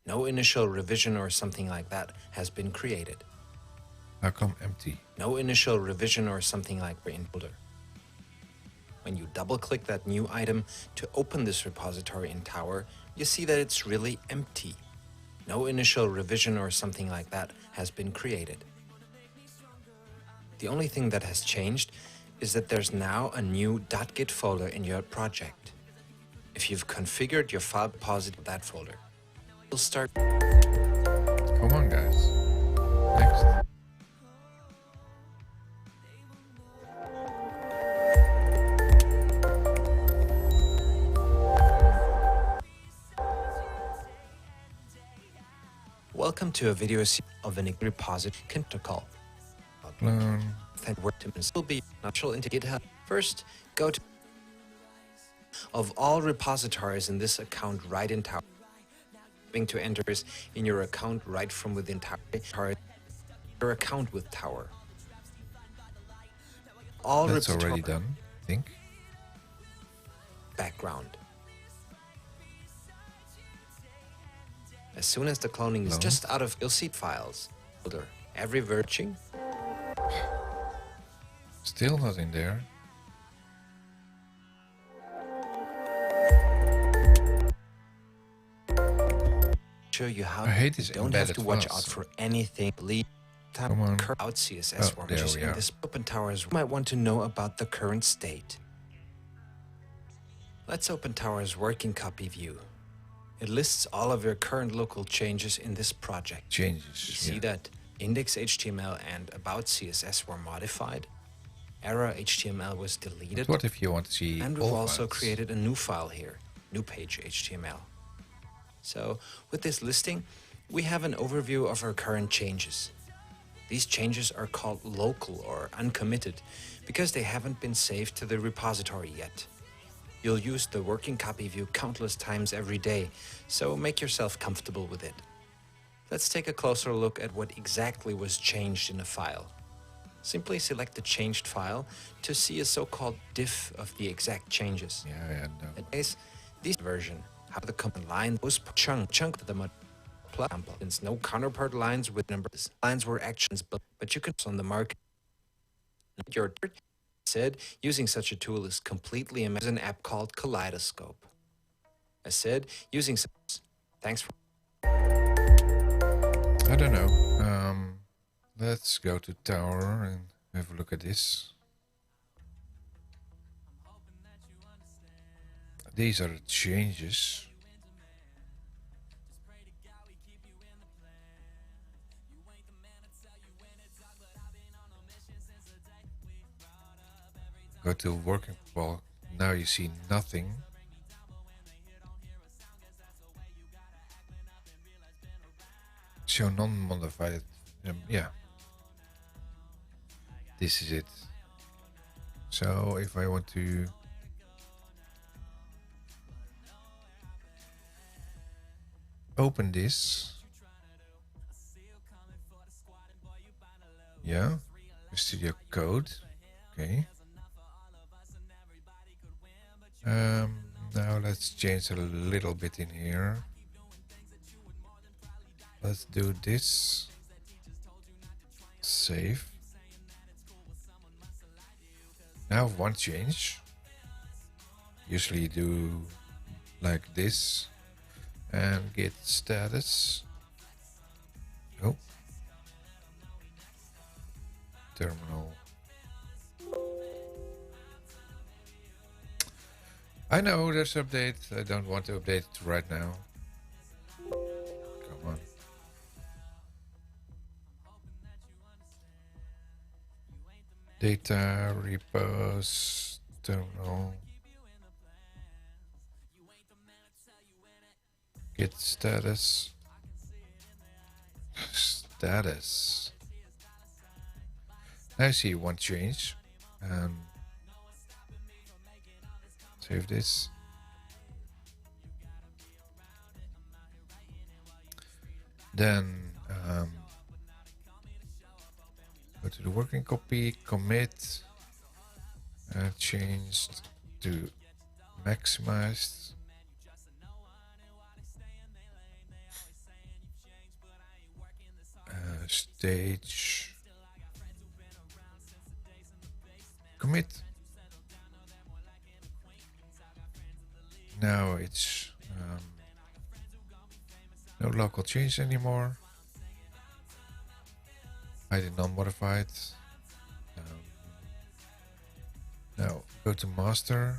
No initial revision or something like that has been created. How come empty? No initial revision or something like in folder. When you double-click that new item to open this repository in tower, you see that it's really empty. No initial revision or something like that has been created. The only thing that has changed is that there's now a new .git folder in your project. If you've configured your file repository in that folder, you'll start... Come on, guys. Next. Welcome to a video of an repository protocol. Clone. And work to will be natural into GitHub. First, go to of all repositories in this account right in Tower. To enters in your account right from within Tower. Your account with Tower. All That's already done, I think. Background. As soon as the cloning is just out of, you'll see files. Folder. Every virtue. Still not in there. Show you how I hate this you don't have to watch files. out for anything. Come on. Out CSS Oh, images there we in are. this open towers. You might want to know about the current state. Let's open Tower's working copy view. It lists all of your current local changes in this project. Changes. You see that index.html and about CSS were modified. Error HTML was deleted. But what if you want to see And we've all also files? created a new file here, new page HTML. So with this listing, we have an overview of our current changes. These changes are called local or uncommitted because they haven't been saved to the repository yet. You'll use the working copy view countless times every day, so make yourself comfortable with it. Let's take a closer look at what exactly was changed in a file. Simply select the changed file to see a so-called diff of the exact changes. Yeah, no. In this version, how the command line was chunk of the mod example, since no counterpart lines with numbers. Lines were actions, but you can on the mark. Your said using such a tool is completely amazing. An app called Kaleidoscope. I said using. Thanks for. I don't know. Let's go to Tower and have a look at this. These are the changes. Go to working well. Now you see nothing. Show non-modified. Yeah. This is it. So if I want to open this, yeah, Studio Code, okay. Now let's change a little bit in here. Let's do this. Save. Now one change. Usually you do like this and get status. Oh. Terminal. I know there's update. I don't want to update it right now. Come on. Data, repos, terminal. Get status. Status. I see one change. Save this. Then go to the working copy, commit, changed to maximized. Stage. Commit. Now it's no local change anymore. I did not modify it. Now go to master,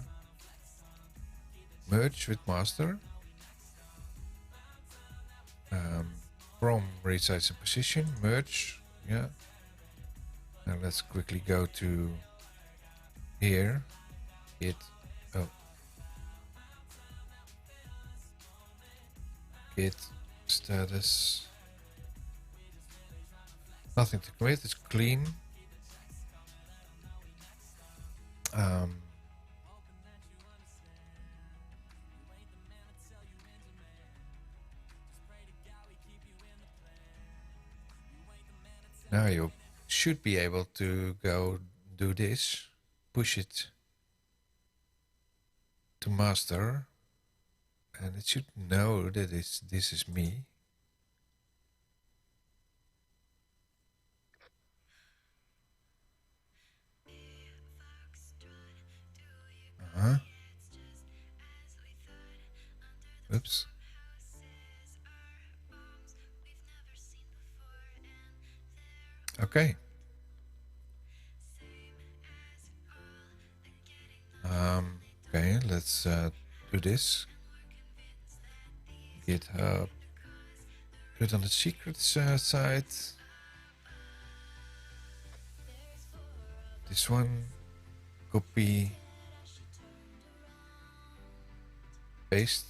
merge with master, from resize and position, merge, Yeah. Now let's quickly go to here. Git. Oh. Git status. Nothing to commit. It's clean. Now you should be able to go do this, push it to master, and it should know that this is me. Oops. Okay. Okay, let's do this. GitHub. Do it on the secrets side. This one. Copy. Paste.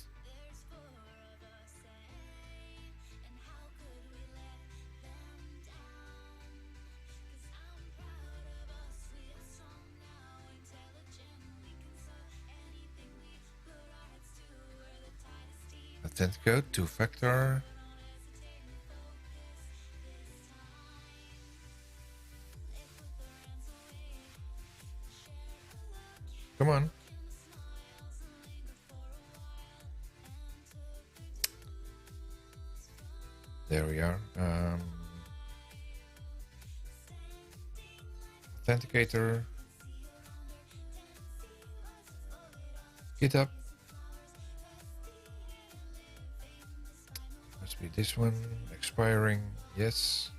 Authenticate, two-factor. Come on. There we are. Authenticator. GitHub. Must be this one. Expiring. Yes.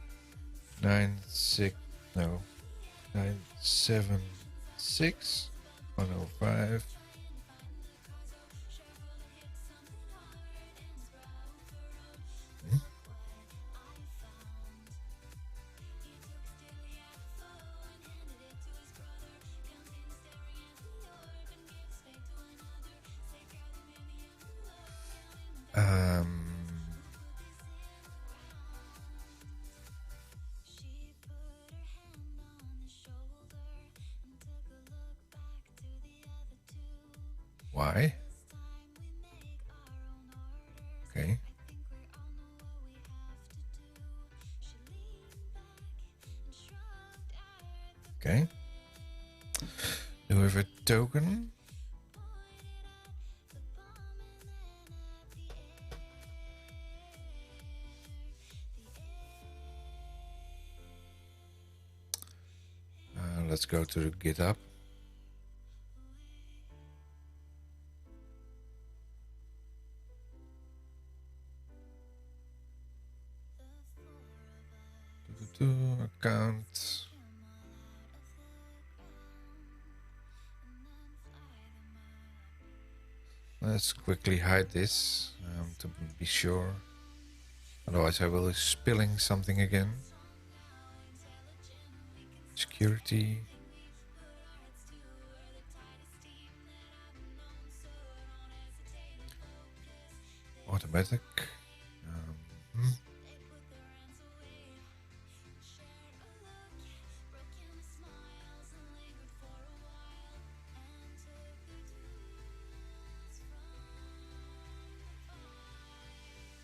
976. No. 976 105. Why? Okay. Okay. Do we have a token? Let's go to the GitHub. Account. Let's quickly hide this to be sure. Otherwise I will be spilling something again. Security. Automatic.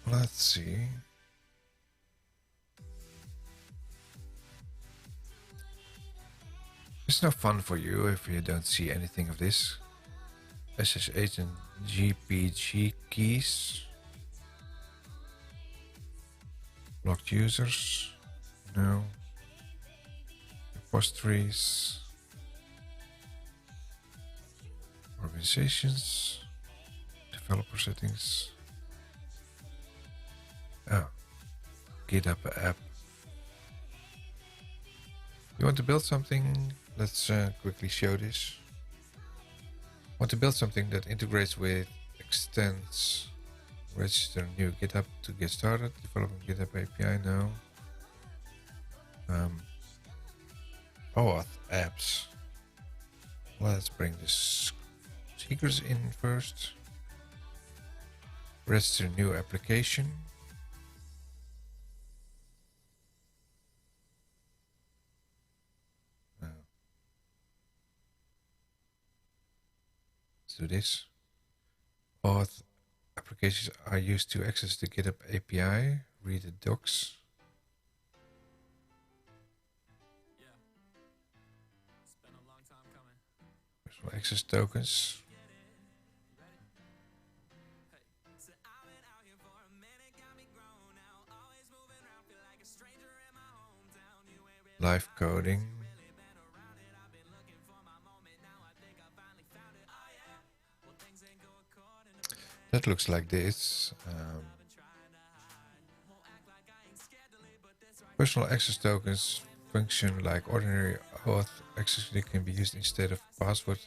Let's see. It's no fun for you if you don't see anything of this. SSH and GPG keys. Locked users. No. Repositories. Organizations. Developer settings. Oh. GitHub app. You want to build something? Let's quickly show this. Want to build something that integrates with extends. Register new GitHub to get started. Developing GitHub API now. OAuth apps. Let's bring the secrets in first. Register new application. Let's do this. Auth applications are used to access the GitHub API, read the docs. Personal access tokens. Live coding. That looks like this. Personal access tokens function like ordinary auth access. They can be used instead of password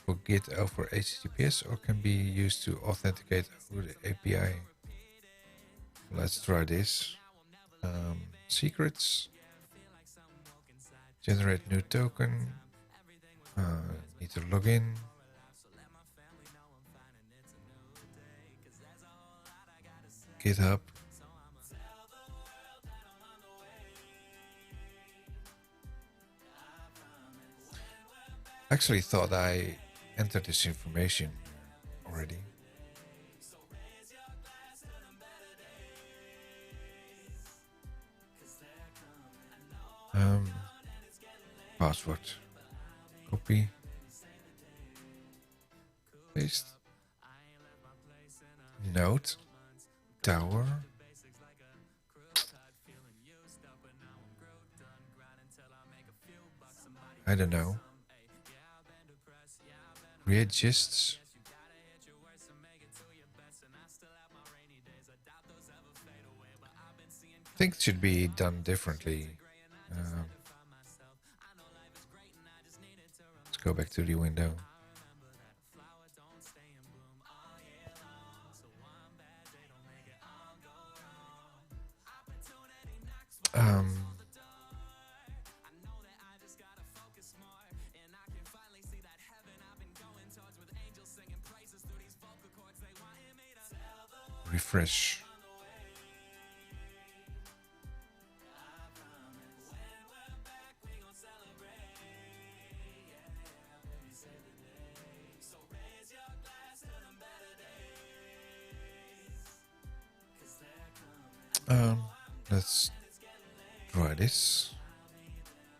for Git over HTTPS or can be used to authenticate over the API. Let's try this. Secrets. Generate new token. Need to log in. GitHub. Actually thought I entered this information already. Password. Copy. Paste. Note. Tower. I don't know. Create gists. I think it should be done differently. Let's go back to the window. Refresh. Let's try this.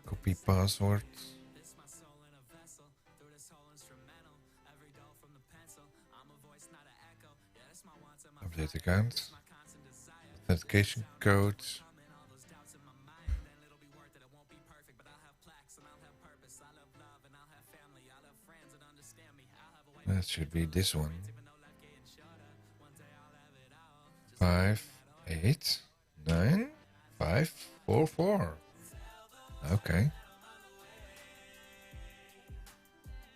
Copy password. Update account. Authentication code. That should be this one. 5, 8, 9, 5, 4, 4. Okay.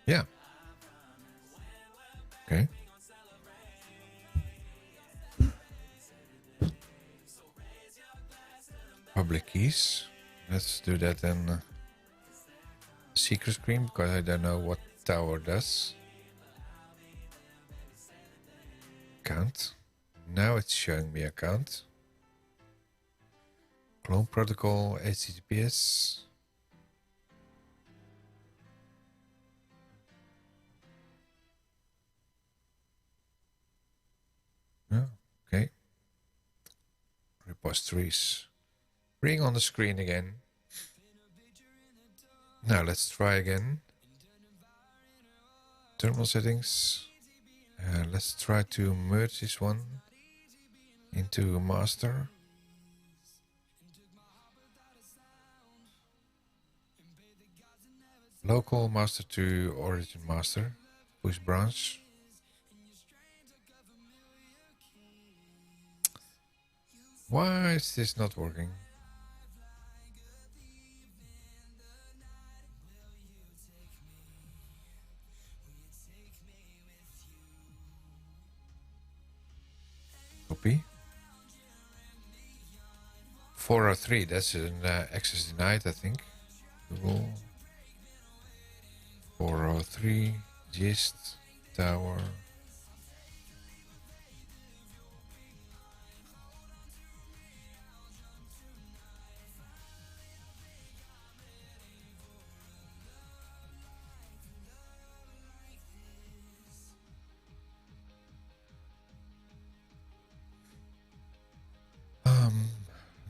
Yeah. Okay. Public keys. Let's do that in secret screen because I don't know what tower does. Account. Now it's showing me account. Clone protocol, HTTPS. Oh, okay. Repositories. Bring on the screen again. Now let's try again. Terminal settings. Let's try to merge this one into a master. Local master to origin master. Push branch. Why is this not working? Copy. 403, that's an access denied, I think. Google. 403, gist, tower.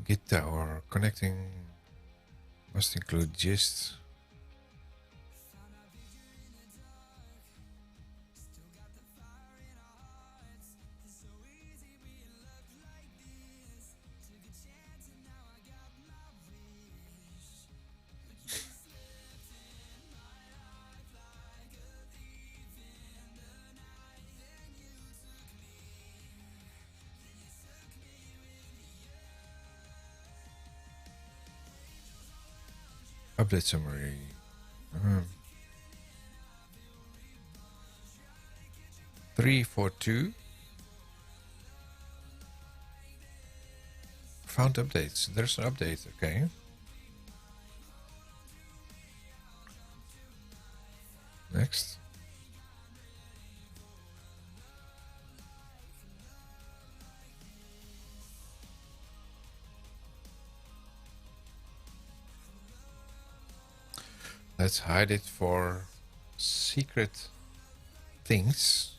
Git tower connecting must include gist. Update summary. 342. Found updates. There's an update. Okay. Next. Let's hide it for secret things.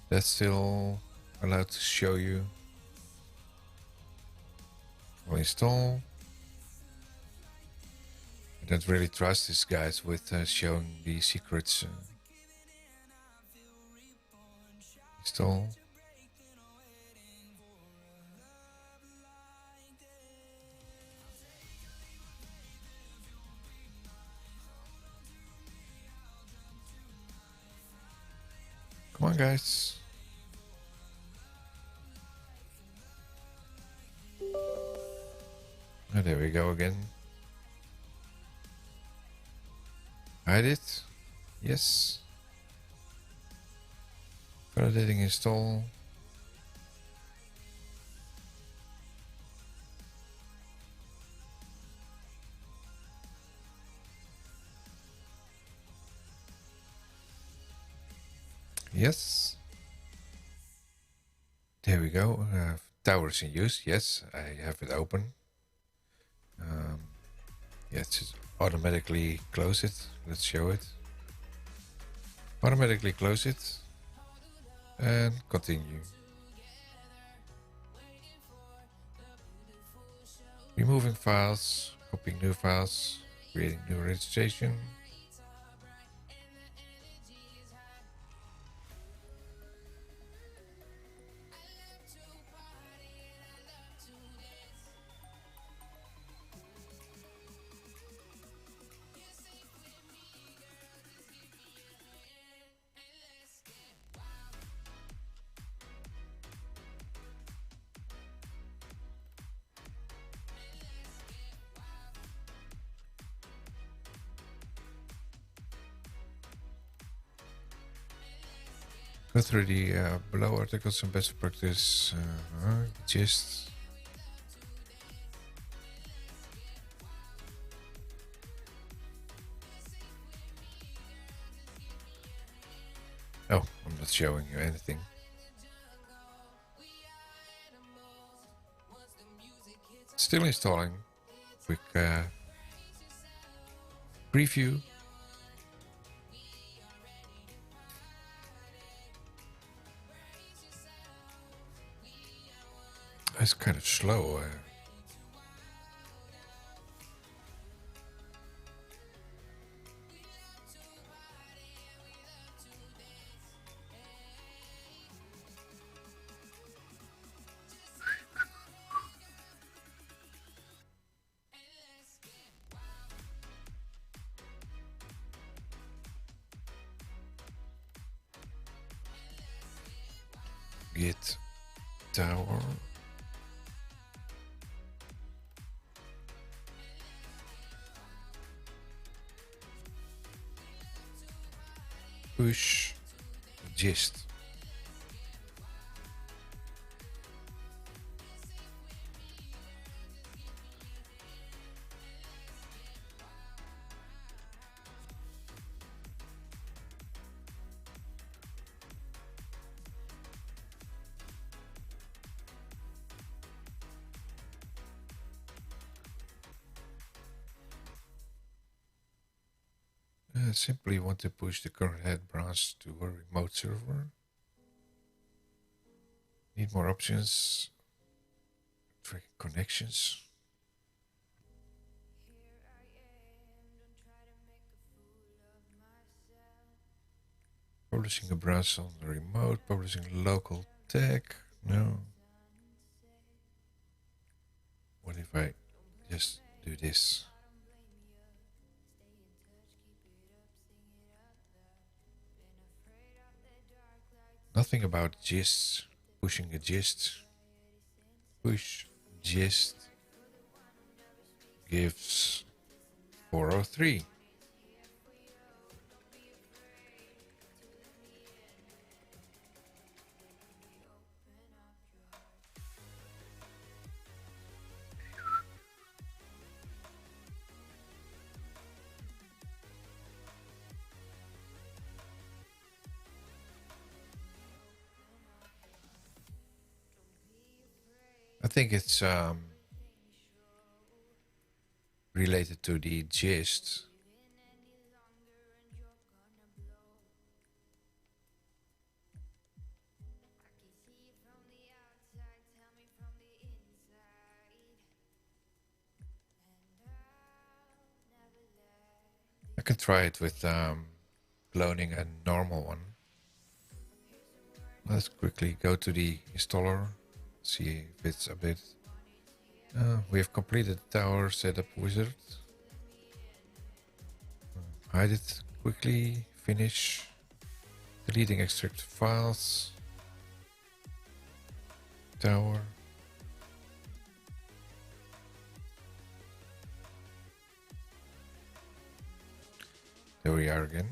That's still allowed to show you. We'll install. I don't really trust these guys with showing the secrets. Install. Come on, guys. Oh, there we go again. Hide it. Yes. Validating install. Yes. There we go. Towers in use. Yes, I have it open. Yes, just automatically close it. Let's show it. Automatically close it. And continue. Removing files, copying new files, creating new registration. Go through the below articles and best practice gist. Oh, I'm not showing you anything. Still installing. Quick preview. It's kind of slow. Git tower. Push gist. simply want to push the current head branch to a remote server. Need more options. Track connections. Publishing a branch on the remote. Publishing local tag. No. What if I just do this? Nothing about gist. Pushing a gist. Push gist gives 403. I think it's related to the gist. I can try it with cloning a normal one. Let's quickly go to the installer, see if it's a bit. We have completed the tower setup wizard. Hide it quickly, finish. Deleting extract files. Tower. There we are again.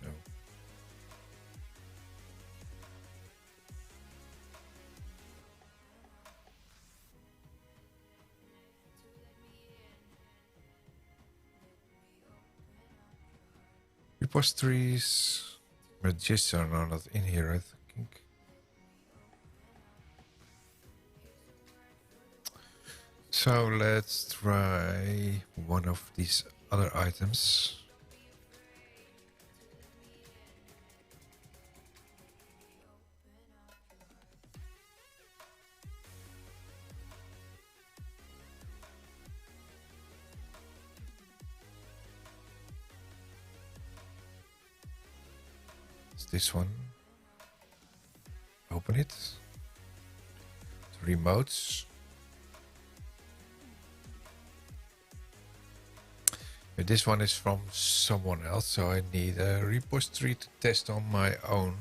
No. Repositories. Registers are not in here, I think. So let's try one of these other items. It's this one. Open it. The remotes. This one is from someone else, so I need a repository to test on my own.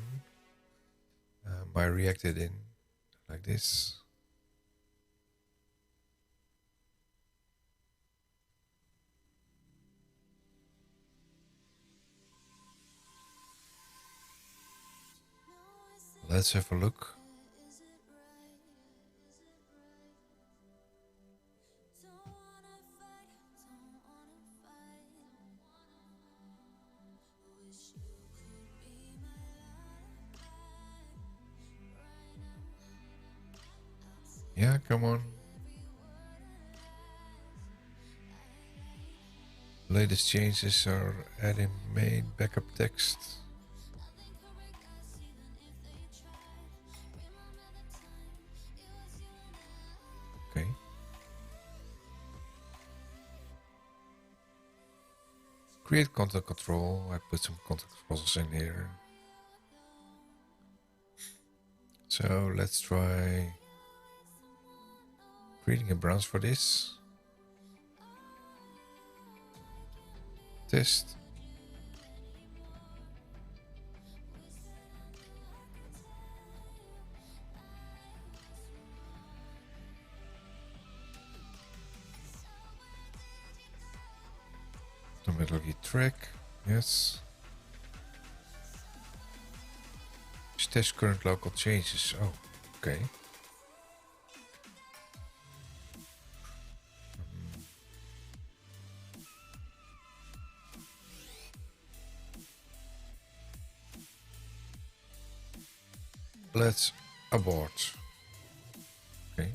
I reacted in like this. Let's have a look. Yeah, come on. Latest changes are adding main backup text. Okay. Create content control. I put some content controls in here. So let's try creating a branch for this. Test. Automatically track. Yes. Test current local changes. Oh, okay. Let's abort. Okay.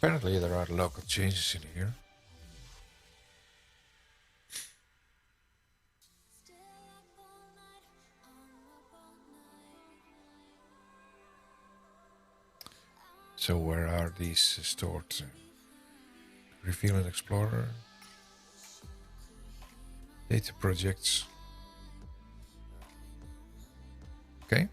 Apparently there are local changes in here. So where are these stored? Reveal and Explorer. Data projects. Okay.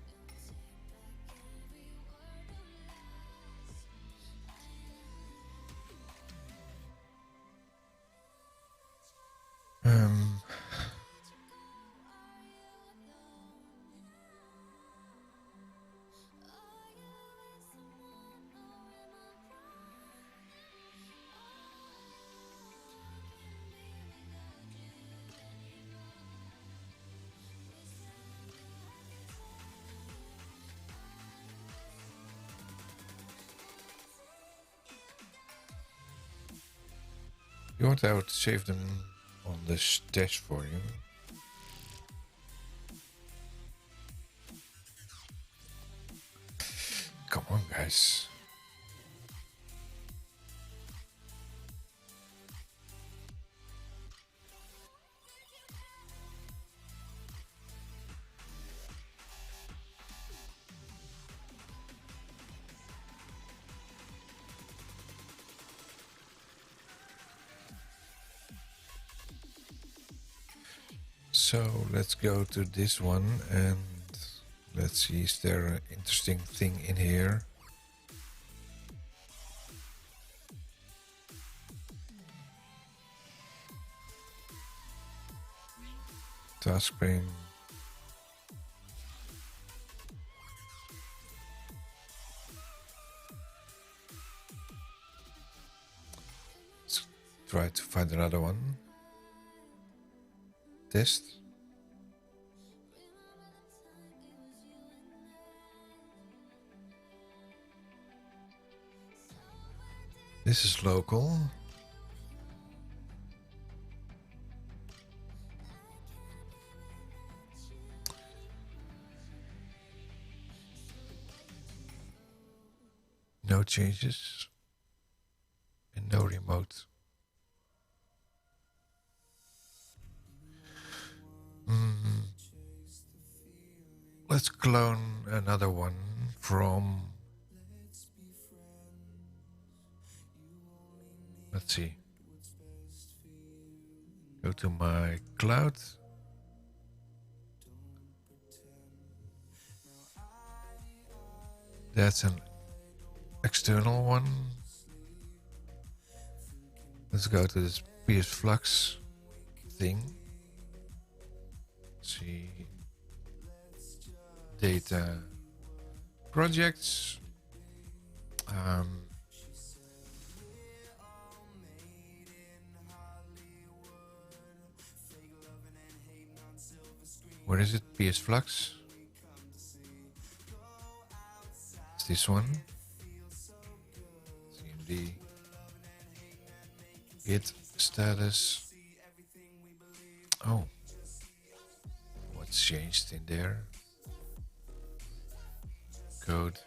You want I would save them on the stash for you. Come on, guys. So let's go to this one and let's see, is there an interesting thing in here? Task pane. Let's try to find another one. Test. This is local. No changes and no remote. Let's clone another one from, let's see, go to my cloud. That's an external one. Let's go to this PS Flux thing. See, data projects. Where is it? PS Flux. It's this one. CMD. Git status. Oh. What's changed in there? Code.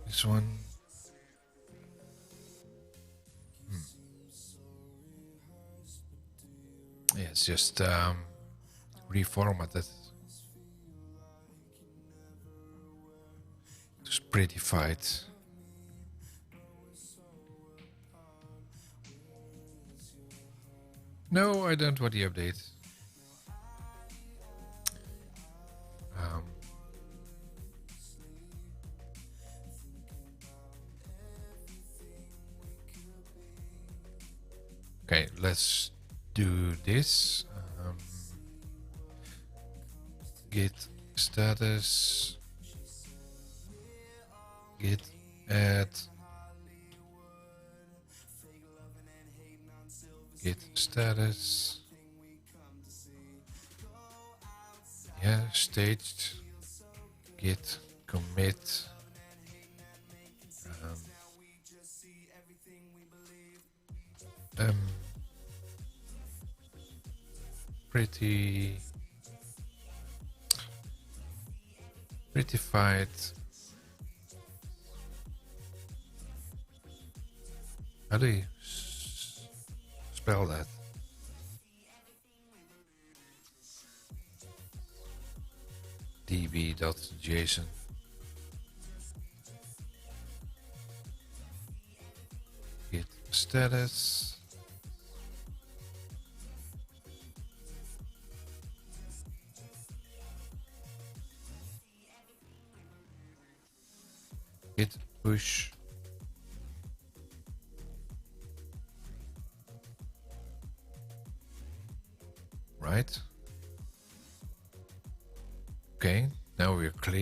This one. Yeah, it's just reformatted. Just prettified. No, I don't want the update. Okay, let's do this. Git status. Git add. Git status. Yeah, staged. Git commit. pretty prettified. How do you spell that? db.json. Git status. Git push. Right. Okay, now we're clean.